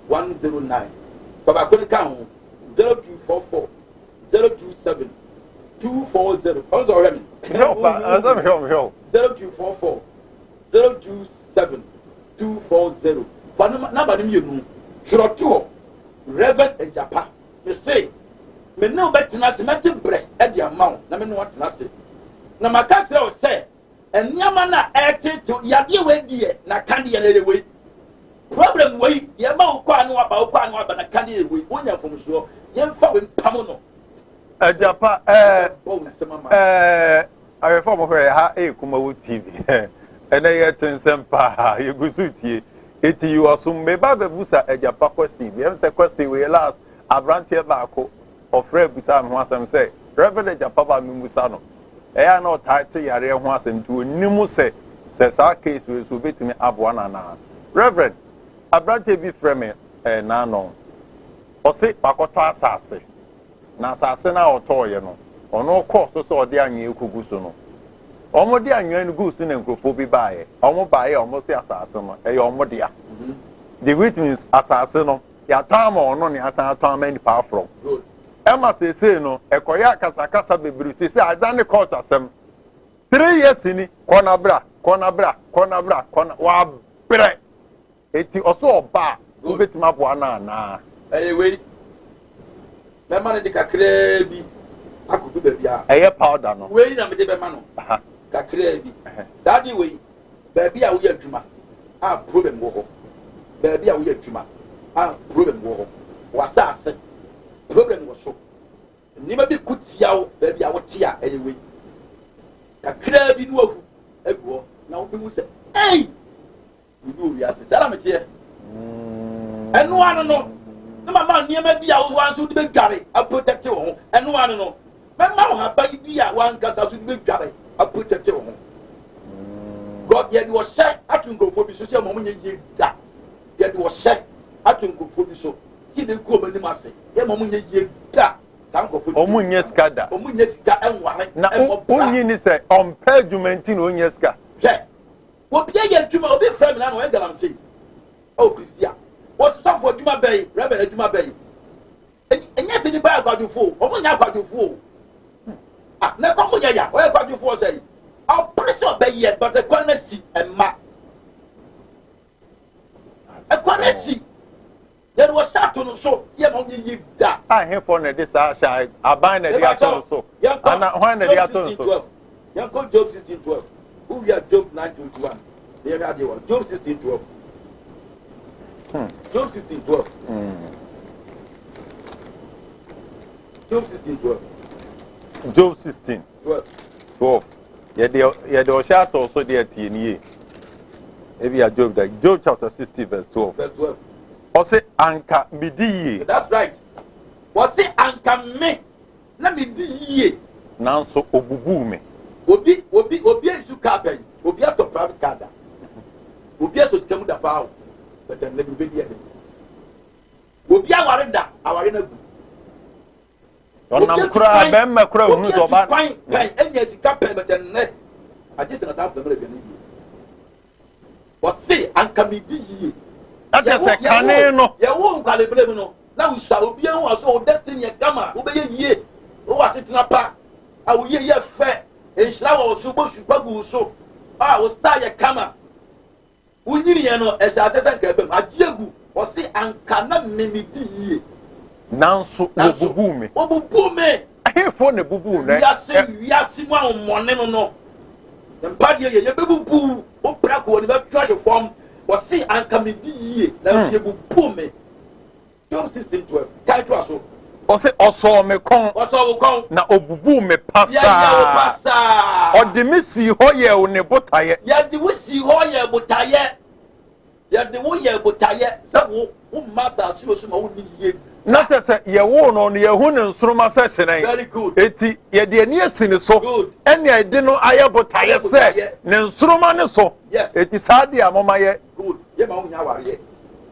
109 Baba Kone Kan 0244 027 240 I'm sorry help asam help 0244 027 240 for number nim yenu chroto Reverend Agyapa me say me no betina se mete bre e dia mawo na me no watena se na maka kire o say eniama na to yade we die na kande ye na we problem we ye ma wo kwa no aba na kande ye we wonya fomso ye mfa we pam no Agyapa ayefa mo hwe ha Kumawood TV ene ye tensem pa ye gusutie eti you asum me ba bebusa Agyapa question bi em say question we last abrantie baako ofre busa me ho asem say Reverend Agyapa ba me musa no eya na otate yare ho asem tu onimu se sa case we so betimi aboa na Reverend abrantie bi frame na no o se pakoto asase na asase na otoye no ono course so ode anwe ekugu so no omo de anwe nugu so na nkrofo bi baaye omo baaye omo se asase no eye omo de a the which means asase no ya time ono ne asan to amani pa from ema se no ekoya kasa bebiri se adane court asem 3 years ni kona bra wa bre eti oso oba obetima bo na we me man de kakra bi akudu ba bia eye powder no we na me de be ma no kakra bi sadi we ba bia wo ya adwuma a problem wo ho ba bia wo ya adwuma a problem wo ho wasase problem wo so ni ma bi kutia wo ba bia wo tia eye we kakra bi no ahu aguo na wo bi mu se ei ni wo ya se sala me tie enu anu no na mama niema bia wo wanso de be dware a protect wo enu anu no mama wo haba bia wan kasa so de be dware a protect wo God ye do share atungofo bi so se mo nye ye da ye do share atungofo bi so si de ku omani mase ye mo nye ye da sankofo omu nye skada omu nye sika enware na onyi ni se on payment no onye ska hwe wo bia ye adwuma obi frame na no e galam sei o krisia was suffer adwuma bay Reverend adwuma bay enya se ni ba akwadufo omu nya akwadufo na ko mu ya o akwadufo sei I'll press up by yet, but the quantity and ma. A quantity. There was Saturn so, ye that. I have for this shy. I bind the atom so. And when the atom so. Young Job 1612. Who we are Job 921. They had Job 1612. Job 1612. Job 1612. Job 16:12. Ye de oshato so de atienie ebi ya Job that Job chapter 60 verse 12 o se anka midiye. That's right. O se anka me na midiye nanso obubu me obi esu kapen obi ato private car da obi aso skemu da paawo but na bi be die obi aware na gu onam kura bemma kura unu so ba pen enya sika pen but ne agese na da family be ni o se anka me di yie ate se kane no ye wo kwalebre mu no na usa obi en wo so o destiny e gama wo be yie o wa setena pa a wo yie fe enhyira wo so bo supagu so wo star ye kama unyiri ye no ehya sesen ka bem agiegu wo se anka na memedi yie nanso obubu me ahefo na bubu na yasi mu amone no mpade ye bebubu o brako ni be twahwe form wo se anka medi yie na se bubu me John 16:12 kai to aso o se oso me kon na obubu me pasa odi me si ho ye o ne botaye ya di wo si ho ye botaye ya de wo ye botaye sa wo masa aso so ma wo ni yie na te se ye wo no ye hu ne nsoroma se hyenan very good eti ye de ani asini so ene ade no aye botaye se ne nsoroma ne so eti saade amoma ye good ye ma wo nya ware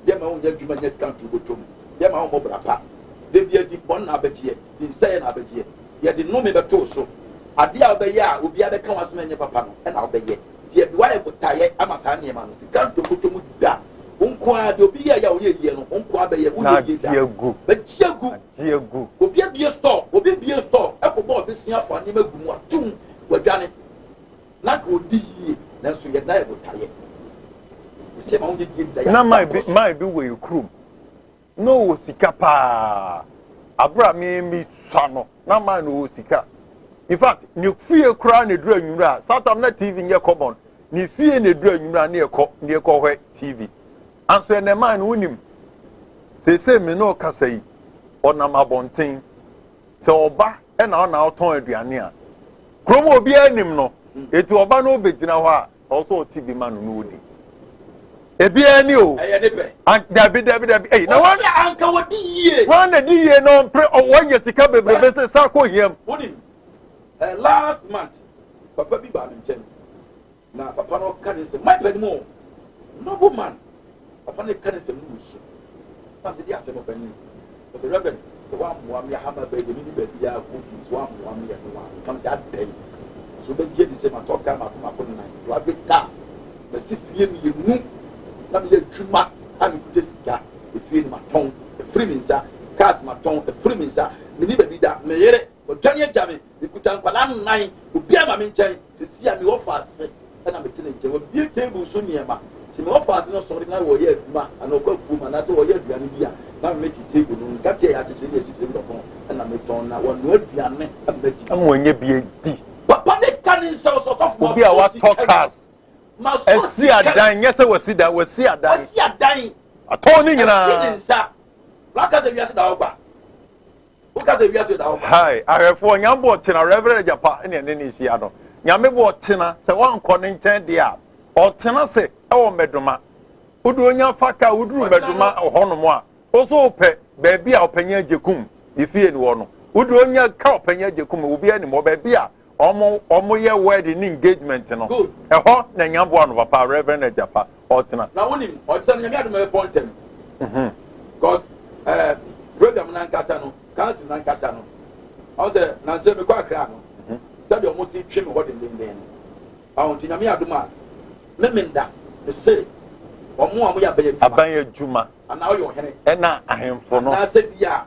ye ma wo nya dwuma nya scan to botom ye ma wo mo brapa de bia di bon na abetie di say na abetie ye de no me beto so ade a obeye a obi abeka wasema nye papa no e na obeye die bi wa ye botaye amasa ne ma no scan to botom da unko a de obi ya oye yie no unko abeye wo ye da be jiegu obi bie store e ko bo obi sia fa ne magu mu atum wadwane na ko di yie na so ye na ye botaye se ma unje di da ya na mai bi we krum no sika pa abra mi sano na mai no sika in fact ni fie kra na dura nwura South na TV nye common ni fie na dura nwura na ekọ hwe TV anso ene man no unim se me no kasa yi onam abonten se oba e na ona oton aduane a kromo obi anim no eti oba no obegina ho a also TV man no odi ebi ani o dabi eh na wan anka wodi yie wan na di yie no pre wanye sika bebrebe se sa ko hiem unim last month papa bi ba me nchen na papa no ka ni se my penimo noble man papa ne kan se mu so na se dia se no pani so reverend so wa mo am ya haba be de ni be dia ko so wa mo am ya no wa kam se adai so be je di se ma to ka ma ko na wa be gas be si fie mi ye nu na me ye dwuma ami kute sika e fie ni ma ton e free mi nsa gas ma ton e free mi nsa me ni be bi da me yere o twane agame e kuta nkwala nan obi ama me nchen se si ami wo fa ase na me tene nche wo bi table so niema ti me offer no sorry na wo ye aduma ana okwa fu ma na se wo ye aduane bia na me ti table no nka tie ya cheche ne sisi ndo ko na me ton na wo no aduane amedi amwonye bia di papa ne kan so of mo obi a wa talkers esi adan yese wasi adan ato ni nyina nsa laka se wiase da ogba uka se wiase da ogba hai arefo nyambo chena Reverend Agyapa ne ne ni hia no nyame bo chena se wan kọ ne nchen dia otena se ewo meduma udu onya faka uduru meduma honomo a oso ope baabi a opanya ajekum ifie ni wo no udu onya ka opanya ajekum obi ani mo baabi a omo ye wedding engagement no eho na nyambo anu papa Reverend Agyapa otena na wonim otena nyame adu me pontem because program na nkasa no council na nkasa no o se na se me kwa akra no se de omo si twe me ho den awon ti nyame adu ma memenda me say omo amu ya abanye juma ana o yo hene na ahemfo no na se bia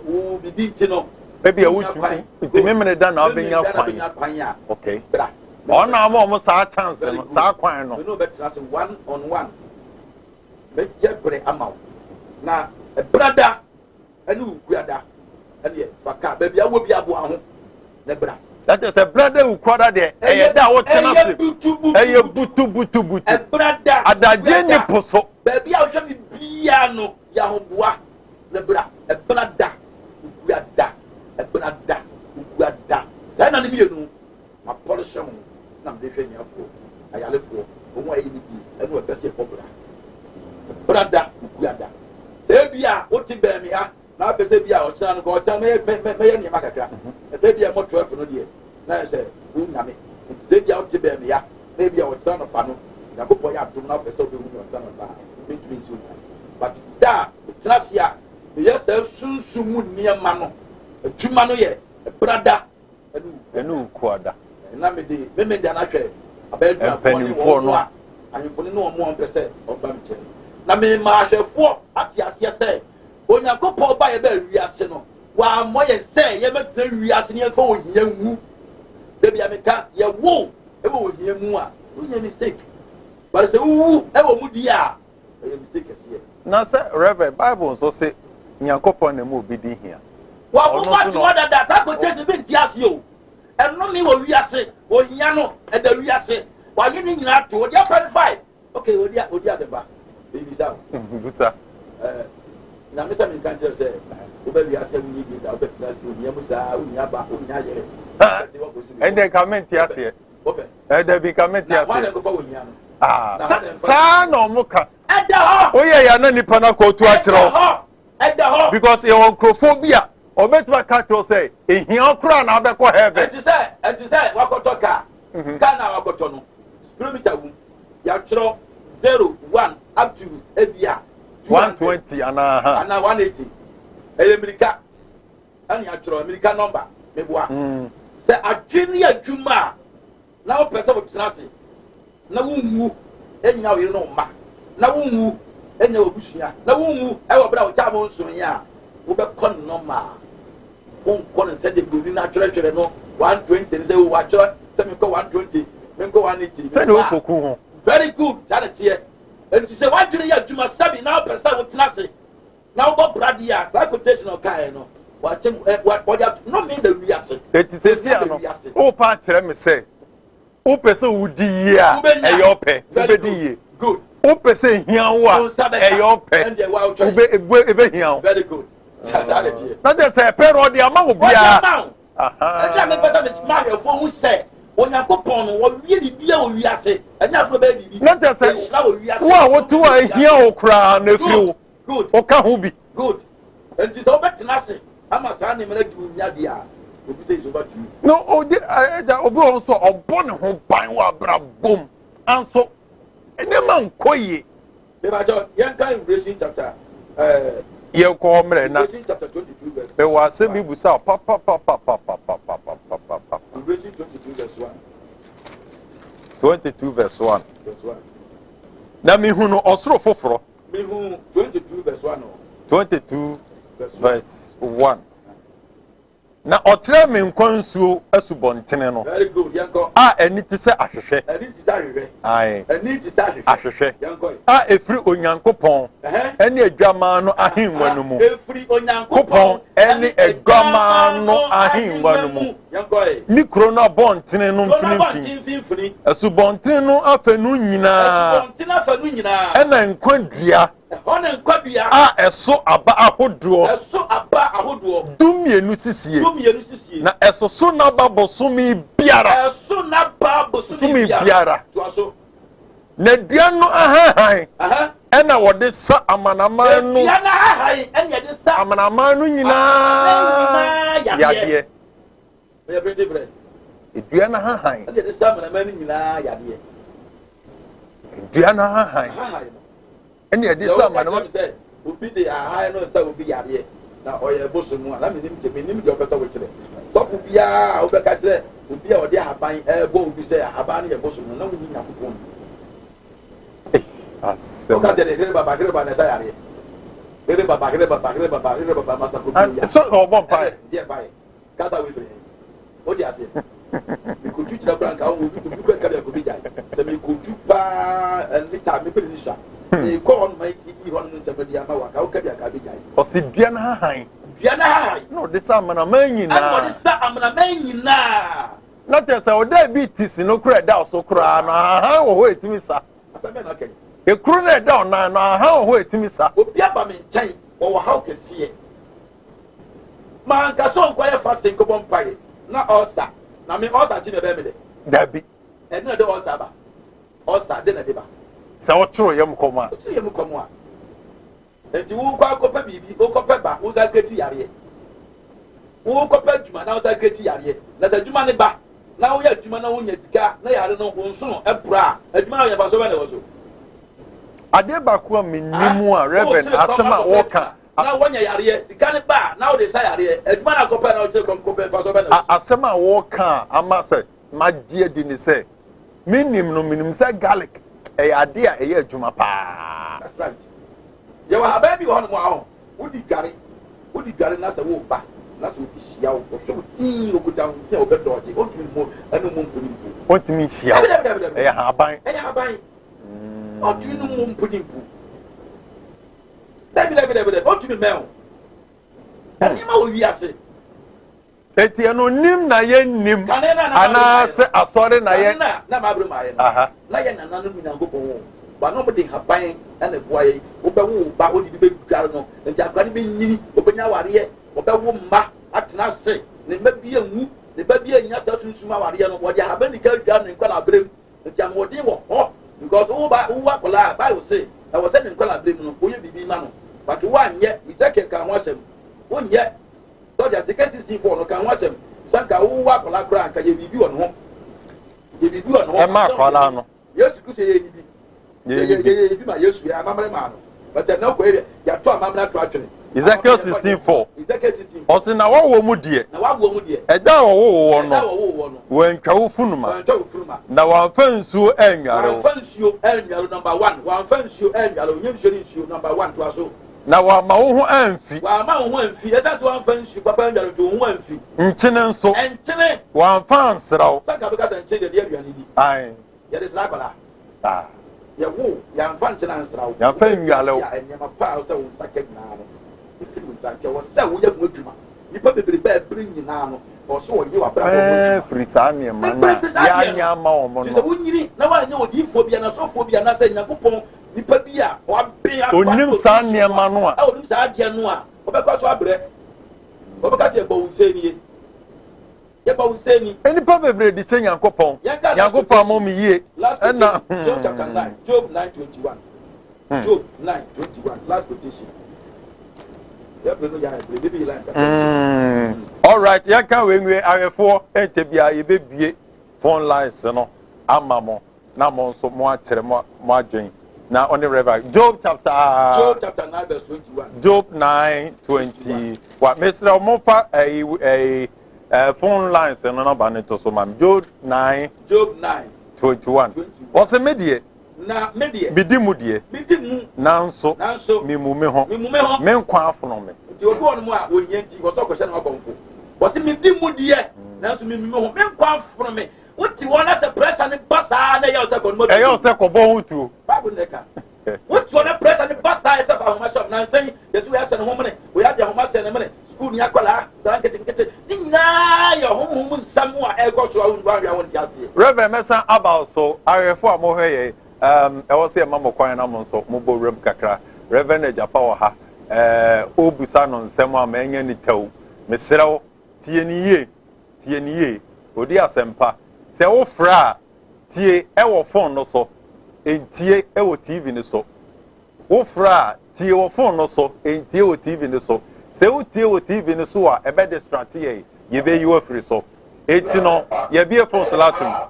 wo bibi ntino ebi a wutu nti memene da na obenya kwan okay ona amo sa chance no sa kwan no no betra se one on one be jebre amaw na brada anu ukuada ene faka ba bia wo bia bo aho na bra that is a brother who kwada there eh da wo tena se eh butu brada adaje ni poso ba bia wo hwe bia no ya hoboa na bra brada ukuada sana ni mienu ma polish ho na me hwe nyafo ayalefo omo ayi ni bi enu e pese e pobra brada ukuada se bia wo ti ba mi ha na pese bia o kira no ko kira me ye ni makakra e bia mo 12 no de na se wo nyame se bia wo ti ba mi ya na bia o kira no pa no na ko ya dum na pese obi hu no kira no ba betumi so but da kira sia me ye se sunsumu niema no adwuma no ye brada enu kwada na me de na hwe abedua fo no anyfo no omo pese oba me che na me ma hwefo ati ase se onyankopɔ ba ye ba wiase no wa moye se ye metra wiase ne fa ohia wu Baby America, ya wo, ever hear more. You mistake. But I say, ooh, ever mudia. A mistake is here. Now, sir, Reverend Bible so say, Nyankopon ne mu bidi here. Well, what you order that I could test the bit yes you. And no me what we are saying, or Yano, and the we are saying, why you need not to what you are fight. Okay, what you are the bar. Baby, sir. Now, Mr. Mincanter said, baby, I said we need it. I'll bet that's good. Yamusa, Unyaba, Unyaya. And they come in tears here. Okay. And they become in tears. Ah, son or Muka. At the hall. Oh, yeah, Nani Panaco to at the hall. Because you're acrophobia. Or better catch will say, in your crown, I'll be quite heavy. And to say, Wakotoka, Kana Wakotono, Spirit, Yatro 0-1 up to Ebia 120 and 180. America, and Yatro American number, maybe one. Say a junior Juma. Now, person of Nasi. Now, woo, and now you know, ma. Now, woo, and no Bushia. Now, woo, I will bring Tamon soon, ya. Ubecon no ma. Won't call and said the good natural treasure, no 120, say, watch her, some go 120, then go 180. Very good, that here. And she said, why do you have to must have now, person of Nasi? Now, what Bradia, quotation of Kaino. What you have no mean the reason. It is a siano. Oh, part, let me say. Oh, person would dear, a yope, good. Oh, person here, what a yope, and very good. Not just a pair of the amount of beer. Mario for who say, when I go upon what really be a reason, and not for baby. Not just a what to I hear crown if you good or can be good. And it's all better nothing. I'm a son and do Nadia. No, I also a born home by what boom. And so, and the man koye. Young kind racing chapter. You call me now. Chapter 22 verse. There was a baby papa. Racing 22 verse 1. 22 verse 1. Verse 1. Now me who no osro foforo. Me who 22 verse 1. 22 verse 1. Na otre me nkwansuo asubonten no. Very good, yanko. Eni ti se ahwehwe. Eni ti se ahwehwe. Ai. Eni ti se ahwehwe. Ahwehwe. Yanko. Efri onyankopon. Eni adwama no ahimwa no mu. Efri onyankopon. Eni adwama no ahimwa no mu. Yanko. Ni krono bonten no mfinimfini. Asubonten no afenu nyina. Asubonten afenu nyina. Ena nkwadua. Ona nkwadua. Eso aba ahodoɔ. Eso aba ahodoɔ. Dumienu sisie. Dumienu sisie. Na eso so na babosumi biara. Eso na babosumi biara. Tuaso. Na dua no ahahan. Ena wode sa amanaman no. Dua na ahahan ena de sa amanaman no nyinaa. Yade. We pretty breast. Dua na ahahan. Ena de sa amanaman no nyinaa yade. Dua na ahahan. And you did some man said, would be the high no so will be here. Now, or your bosom one, I mean, your person which so will be a overcatcher, would be our dear buying a bow, we say, a banny, a bosom, no, we need not to go. So that's it, one pie, dear pie. Cast away for him. What do you say? We could teach the brand out, we could carry a good guy. So we could do bar and little people shop. They call on my kitty on somebody. I'm a work. How can you have a guy? Or sit Diana High? Diana High? No, this I'm a man in now. I'm a man in now. Not as our diabetes, no credit down so cry. How wait to me, sir? Okay. A credit down now. How wait to me, sir? Opiaba in chain or how can see it? Man, Casson quiet fasting, come on, pie. Not all, sir. Now, me also, Jimmy Baby. Debbie. And no, all Saba. All Sir, dinner deba. So true, young coma. You come on. And you won't call Copper Bibi, or Copper Back, who's a great yard. Who Copper Juma, now a great yard. That's a Jumani back. Now we are Jumana on your cigar. No, I don't know, soon, a bra, a Jumana of us also. I did back one minimum, Reverend, as some walker. Now, when you are here, the cannon bar, now they say, a Jumana Copper, Copper for so as some walker, I must say, my dear didn't say, minimum, say garlic. A idea a year Juma pa. That's right. You are a baby on wow. Would you carry? Would you carry us a whoop back? na so hia wo so tin wo kuta wo o be doje o tumi mo anu mo mpuni mpu o tumi hia wo e haban o tumi no mo mpuni mpu dabi o tumi meo ani ma wo wiase eti eno nim na ye nim ana se asore na ye na ma bro ma ye na ye na nanu mi na go bon ba no mo de haban na boa ye wo be wo ba wo di be dware no nti akra ni be nyini wo be nya ware ye wo be wo mma atena se ne ma bi anwu ne ba bi anya sa sunsuma ware ye no wo de haban ni ka dware ne kwala brem nti amodin wo ho because wo akola ba wo say na wo say ne kwala brem no wo ye bibi ma no but wo anye izeke ka ho asem wo nye so just the case 64 no kan wasem sanka wo akola kra nka ye bibi won ho e ma akola no yesu ku se ye bibi ye bibi ma yesu ya amamre ma no but na ko ere ya to amamre to atwene Ezekiel 16:4 osi na wo mu die eja wo no wantwa wo funuma na wamfa nsuo anware number 1 wamfa nsuo anware onyem nsuo number 1 to aso na wa ma wo ho amfi esa so wamfa nsuo papa anware to ho amfi nkyene nso wamfa ansraw saka beka san kyene de aduane di ai ya de snapper ya wo ya mfa nkyene ansraw ya fa nwale ya enyama pa so wo saka na no ifiri nsanche wo se wo ya mu adwuma nipa bebre ba bri nyina no o so wo ye wa bra bo free sa ne ma na ya nya ma wo mo no se wo nyiri na wa nya odifo bia na sofo bia na se nyakopon nipa bia wa be onim sa ne ma no a onim sa ade no a obekwa so abre obeka se bo unse ni ye ba unse ni nipa bebre di se nyakopon mo mi ye na Job chapter 9 Job 9:21 Job 9:21 last quotation. All right, ya kan we nwe awefo ente bia ye bebie phone lines no amamo na mo nso mo akere mo adwen na on the river Job chapter 9 verse 21 Job 9:20 what Mr. Mofa phone lines no na ba ne to so mam Job 9:21 what's the media na medie bidimu die bidimu nanso mimume ho me nkwa afono me nti obi won mu a onyanti wo so kwhye na wakonfo wo se midimu die nanso mimume ho me nkwa afono me wuti wona se pressure ne basa na ye se konmo e ye se ko bo hutu babu neka wuti wona pressure ne basa ye se fa homa shop na nsan yesu ya se ne ho mene wo ya de homa se ne mene school ni akwala blankete ni na ye ho nsamu a e go so awun ba ya won ti ase Reverend Mesa about so arefo amohwe I was here, Mamma Quine, so mobile room kakra, Reverend Agyapa wa ha, Obusa non Sema, Mangan toe, Messero, TNE, Odia Sempa, Se o fra, Tie, ewo phone no so, and Tie, ewo TV no so. O fra, Tie o phone no so, and Tie o TV no so. Se o Tie o TV no so, a better strategy, ye be you free so. Etino, ye be a phone salatum.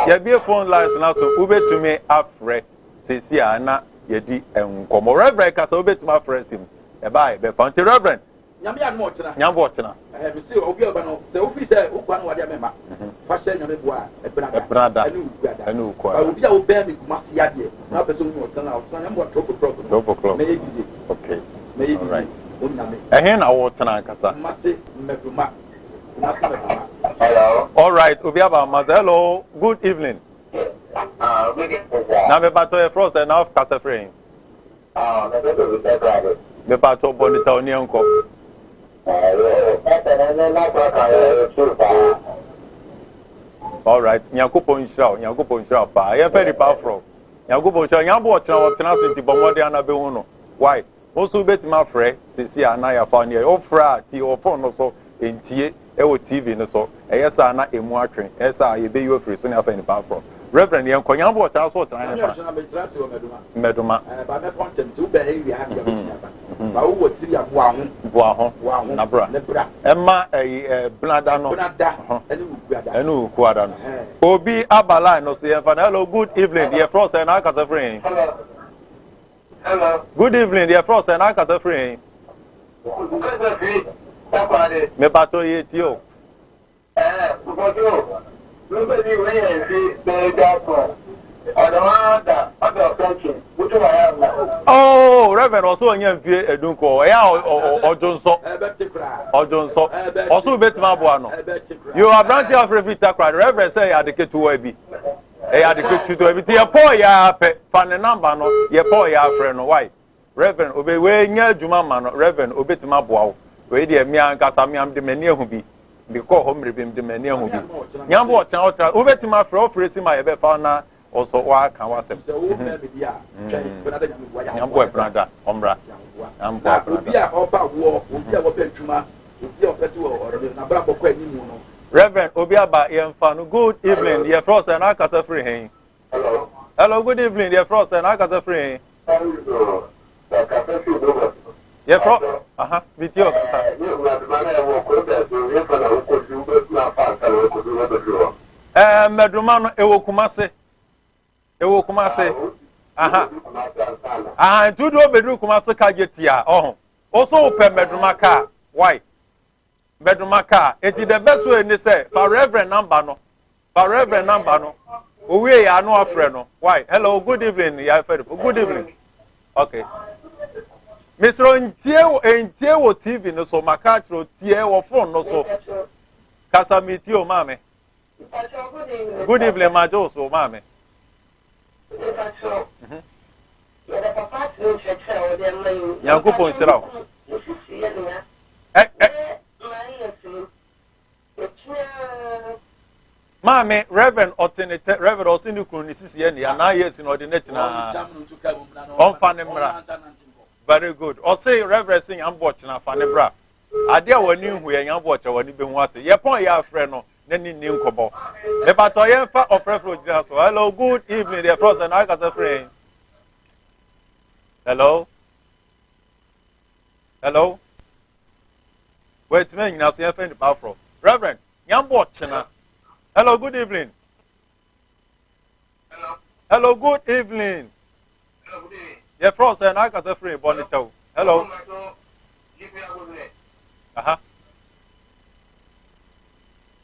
Ya be phone lines na so ubetumi afre sesi ana yedi enkomo reverend ka so ubetumi afre sim e bai be fanti reverend nyame anu ochina nyambo ochina me say obi oba no say ofi say ukwa no wade mema fa hye nyame boa ebrada anu ukwa obi a obe mi kumasi ade na person mu ochina nyambo 12 o'clock me busy okay me busy all right onyame ehe na wo ochina kasa mase meduma Hello. All right, Obiaba Maza. Hello. Good evening. Good evening. Na me bato e frost e na of kasa frame. Me bato bonita oni enko. All right. Nyakopon nshira pa. Ye very powerful. Nyakopon nshira nyambo ochina otena senti bomode ana be hu no. Why? Oso betima frɛ sisi ana ya fa ne o fra ti o phone no so entie ewo TV no so eyesa na emu atwen esa ye be you free so na fa ni pa from Reverend yen konya bo cha so tran fa meduma ba me content u be area ha ya betina ba wo tiri aboa ho na bra emma blada no enu ukuada no obi abala no so yen fa hello good evening dear frost and akasa free Hello. Good evening dear frost and akasa free me bato ye ti o Because you nobody when you see the doctor. Oh, Reverend also onye mfie edunko. Ya ojonso. Ojonso. Also betima bo ano. You are branch of every takra. Reverend say ya de to bi. Ya de to bi. Ti po ya pe fa ne number no. Ye po ya frɛ no why? Reverend obe we nya adwuma ma no. Reverend obetima bo awo. We de mi ankasa mi am de mani ehu bi. Because home rebe de mani ehu bi. Nyambo o chan o tra. Obetima frɛ o frɛ si ma ye be fa na also wa kan wa sem. Nyambo e brada omra. Nyambo obi a oba wo obi a wo pe adwuma obi a opese wo na bra bokọ animu no. Reverend Obiaba yemfa no good evening ye frost and akasa free hen. Hello good evening ye frost and akasa free hen. Ye frost video kasa. Meduma no ewo Kumase. Ewo Kumase. Ntudu obedru Kumase ka jetia also pe meduma ka why? Bedroom car. It is the best way they say for Reverend number no. For Reverend number no. We are no friend no. Why? Hello, good evening. Yeah, good evening. Okay. Mr. Ntie TV no so makatro tie wo phone no so. Kasa meet you mame. Good evening, Majo so mame. Yankupon sira. Mame, Reverend Otenete, Reverend Osinu Kunisisi Yeni, and I yes in ordinate na on Fanemra. Very good. Or say Reverend sing I'm watching a Fanebra. I dare when you who young watcher when you been water. Ye point ya friend no, then in new cobo. The Batoyen fat of refuge. Hello, good evening, dear Frost and I got a friend. Hello? Hello? Wait a minute, now see a friend about Reverend, young watching. Hello, good evening. Hello, good evening. Yeah, Frost and I can say free bonito. Hello.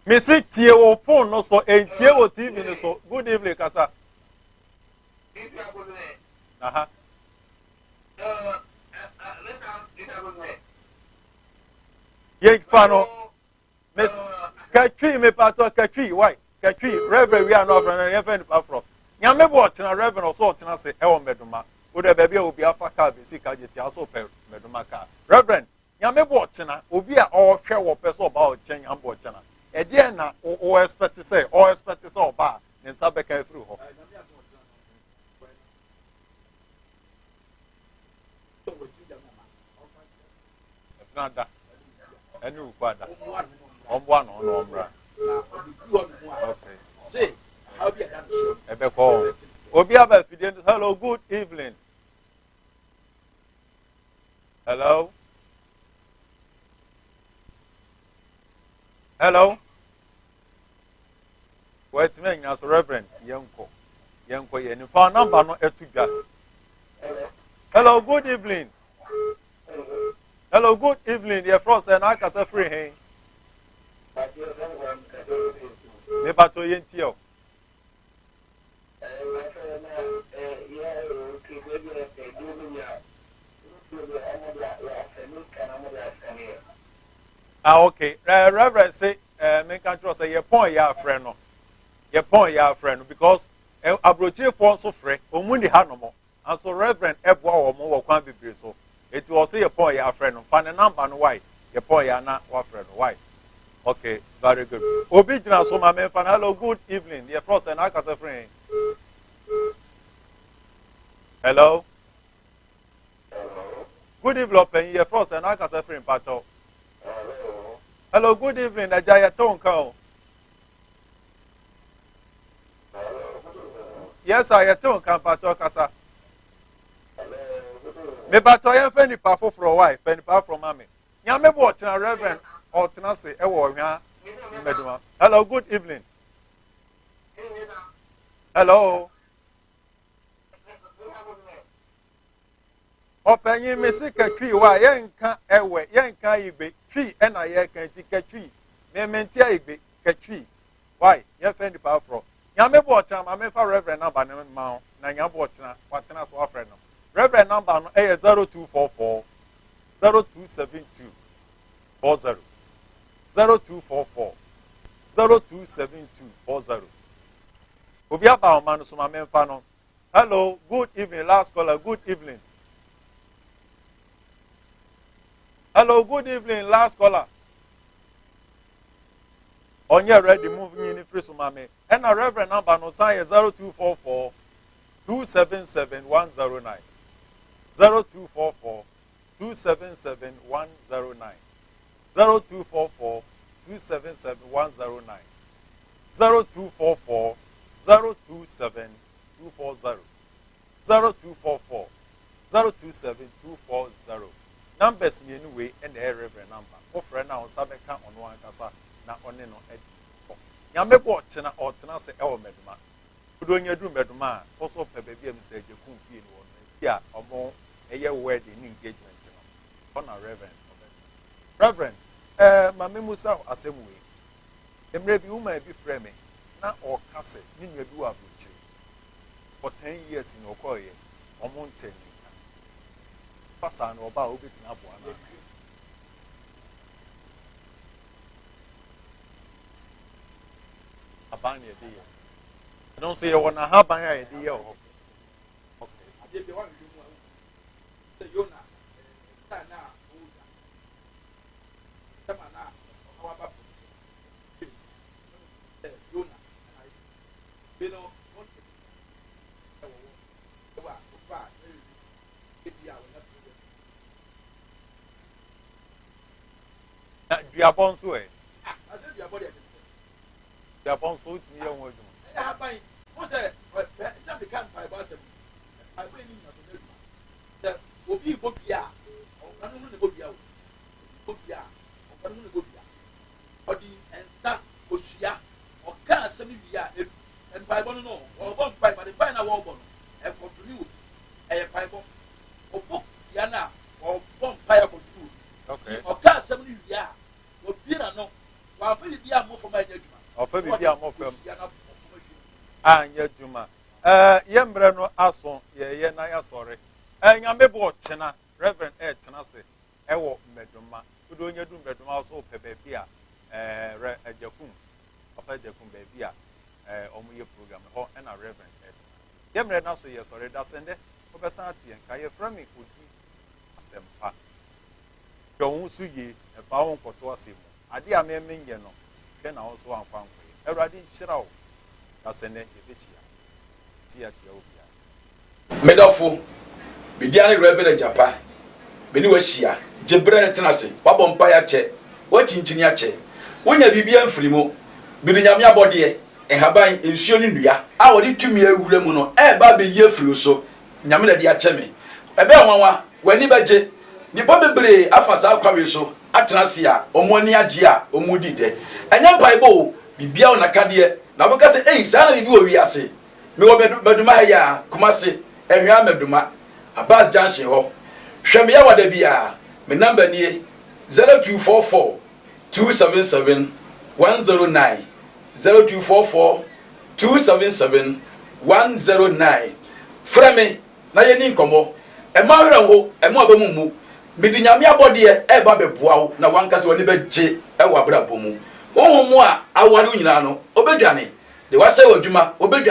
Missy Tio phone no so a Tio TV no so good evening, Casa. Ye fano Miss Katri me pato Katri why Katri Reverend we are not from Reverend Afro Nyame watch na Reverend also tina say e wo meduma wo de baby obi afaka be sika jeti aso pe meduma ka Reverend Nyame watch na obi a o hwe wo pe so ba o chen nyam watch na e de na o expect say oba ne nsa be ka through ho nada enu kwada omwa no omra okay Say how be that show ebe ko obi aba fidie hello good evening hello wait me na so Reverend yenko ye ni fa number no etudwa hello good evening hello good evening dear Frost and I can say free hen me pato yentio okay Reverend say me can trust say your point ya friend no because abrochi for so free omuni ha no mo and so Reverend eboa wo mo wo kwan bebre so it was say your point ya friend no fa the number no why your point ya na wa friend why okay very good obi jina so ma me fa hello good evening your Frost and I can say friend hello good evening open your Frost and I can say friend pacho hello good evening Agyapa ton kan yes I ton kan pacho kasa me pacho yen fa nipa foforo why fa nipa from mama nya me bo tina Reverend or tina say e wo hwa meduma hello good evening hello open yin me se katwi wa yenka ewe yenka igbe twi e na ye kan ti katwi me menti igbe katwi why ye fa nipa fro Nyame bo ochena ma me fa reverend number ne ma na nya bo ochena watena so afre no. Reverend number no 0244 0272 40 0244 0272 40. Obi aba o man so ma me fa no. Hello, good evening, last caller, good evening. Hello, good evening, last caller. On your ready moving in free sumame. And a reverend number no sign 0244 277 109. 0244 277 109. 0244 277 109. 0244 027 240. 0244 027 240. Numbers me anyway and the reverend number. Offer now Sabeka on one casa na on no ed. Yame watching or tena say el meduma. Doing your room meduma, also baby Mr. Jakun fee one. Yeah, or more a year wedding engagement. On a reverend. Reverend, Mammy Musa, as same way. The maybe you may be framing, not or castle, you may do a butcher. For 10 years in Okoye, or mountain. Pass on or bow bit in Abuana. A bang idea. I don't say you want to have an idea. Okay. I did the one you know. Yona. Tana. Tamana. Our Baptist. Yona. You know. You are born so. I said your body. You are born so to me. I have my. What's that? Just become my boss. I bring in that will be Bobia. Or Bobia. Bobia. Or Bobia. Or the and San Oshia. Or Can Samibia. And Bible no. Or one pipe by the final wall. And continue. A Bible. Or book Yana. Or one pipe. Okay. Or Can Samibia. Or Pira no. While Philipia more for my judgment. Or Philipia more from Anya Juma. Yembre no aso ye na ya sore. Nyame bo chena Reverend Tenase ewo meduma. Udo nya dum meduma so pepe bia re Agyapum. Papa Agyapum be bia omuye program ho na Reverend Yembre na so ye sore da sende obesa atie nka ye frame odi asempa. Yo su ye e fa won kwoto asemu. Ade a me menye no ke na wo so ankwankwe. Erade nhyira wo. Da sende ye bechia. Tia obia. Medofo bidiane Reverend Agyapa. Beni wahia. Jebre tenase. Wabɔ mpa ya che. Wachinchini ya che. Wonya bibia mfirimo. Bidi nyame abode enhaban ensuo ni nua. A wodi tumi awura mu no. Ba be ye firi so. Nyame na de ache me. Ebe wanwa wani baje. Nipa bebre afasa akwawe so. Atenase a omoni agye a omudi de. Enya mpaibo bibia ona kade na boka se saa na bibi wo wi ase. Me wo meduma ha ya Kumase ehwa meduma Abbas Junction ho. Hwem ya wada bia me number nie 0244 277 109 0244 277 109. Frame na ye ni nkomo e ma hwera ho e mo abamumu medi nyame abode e ba beboa wo na wankase woni begye e wa bra bomu honhom a aware nyina no obedwane de wase wadwuma obedwane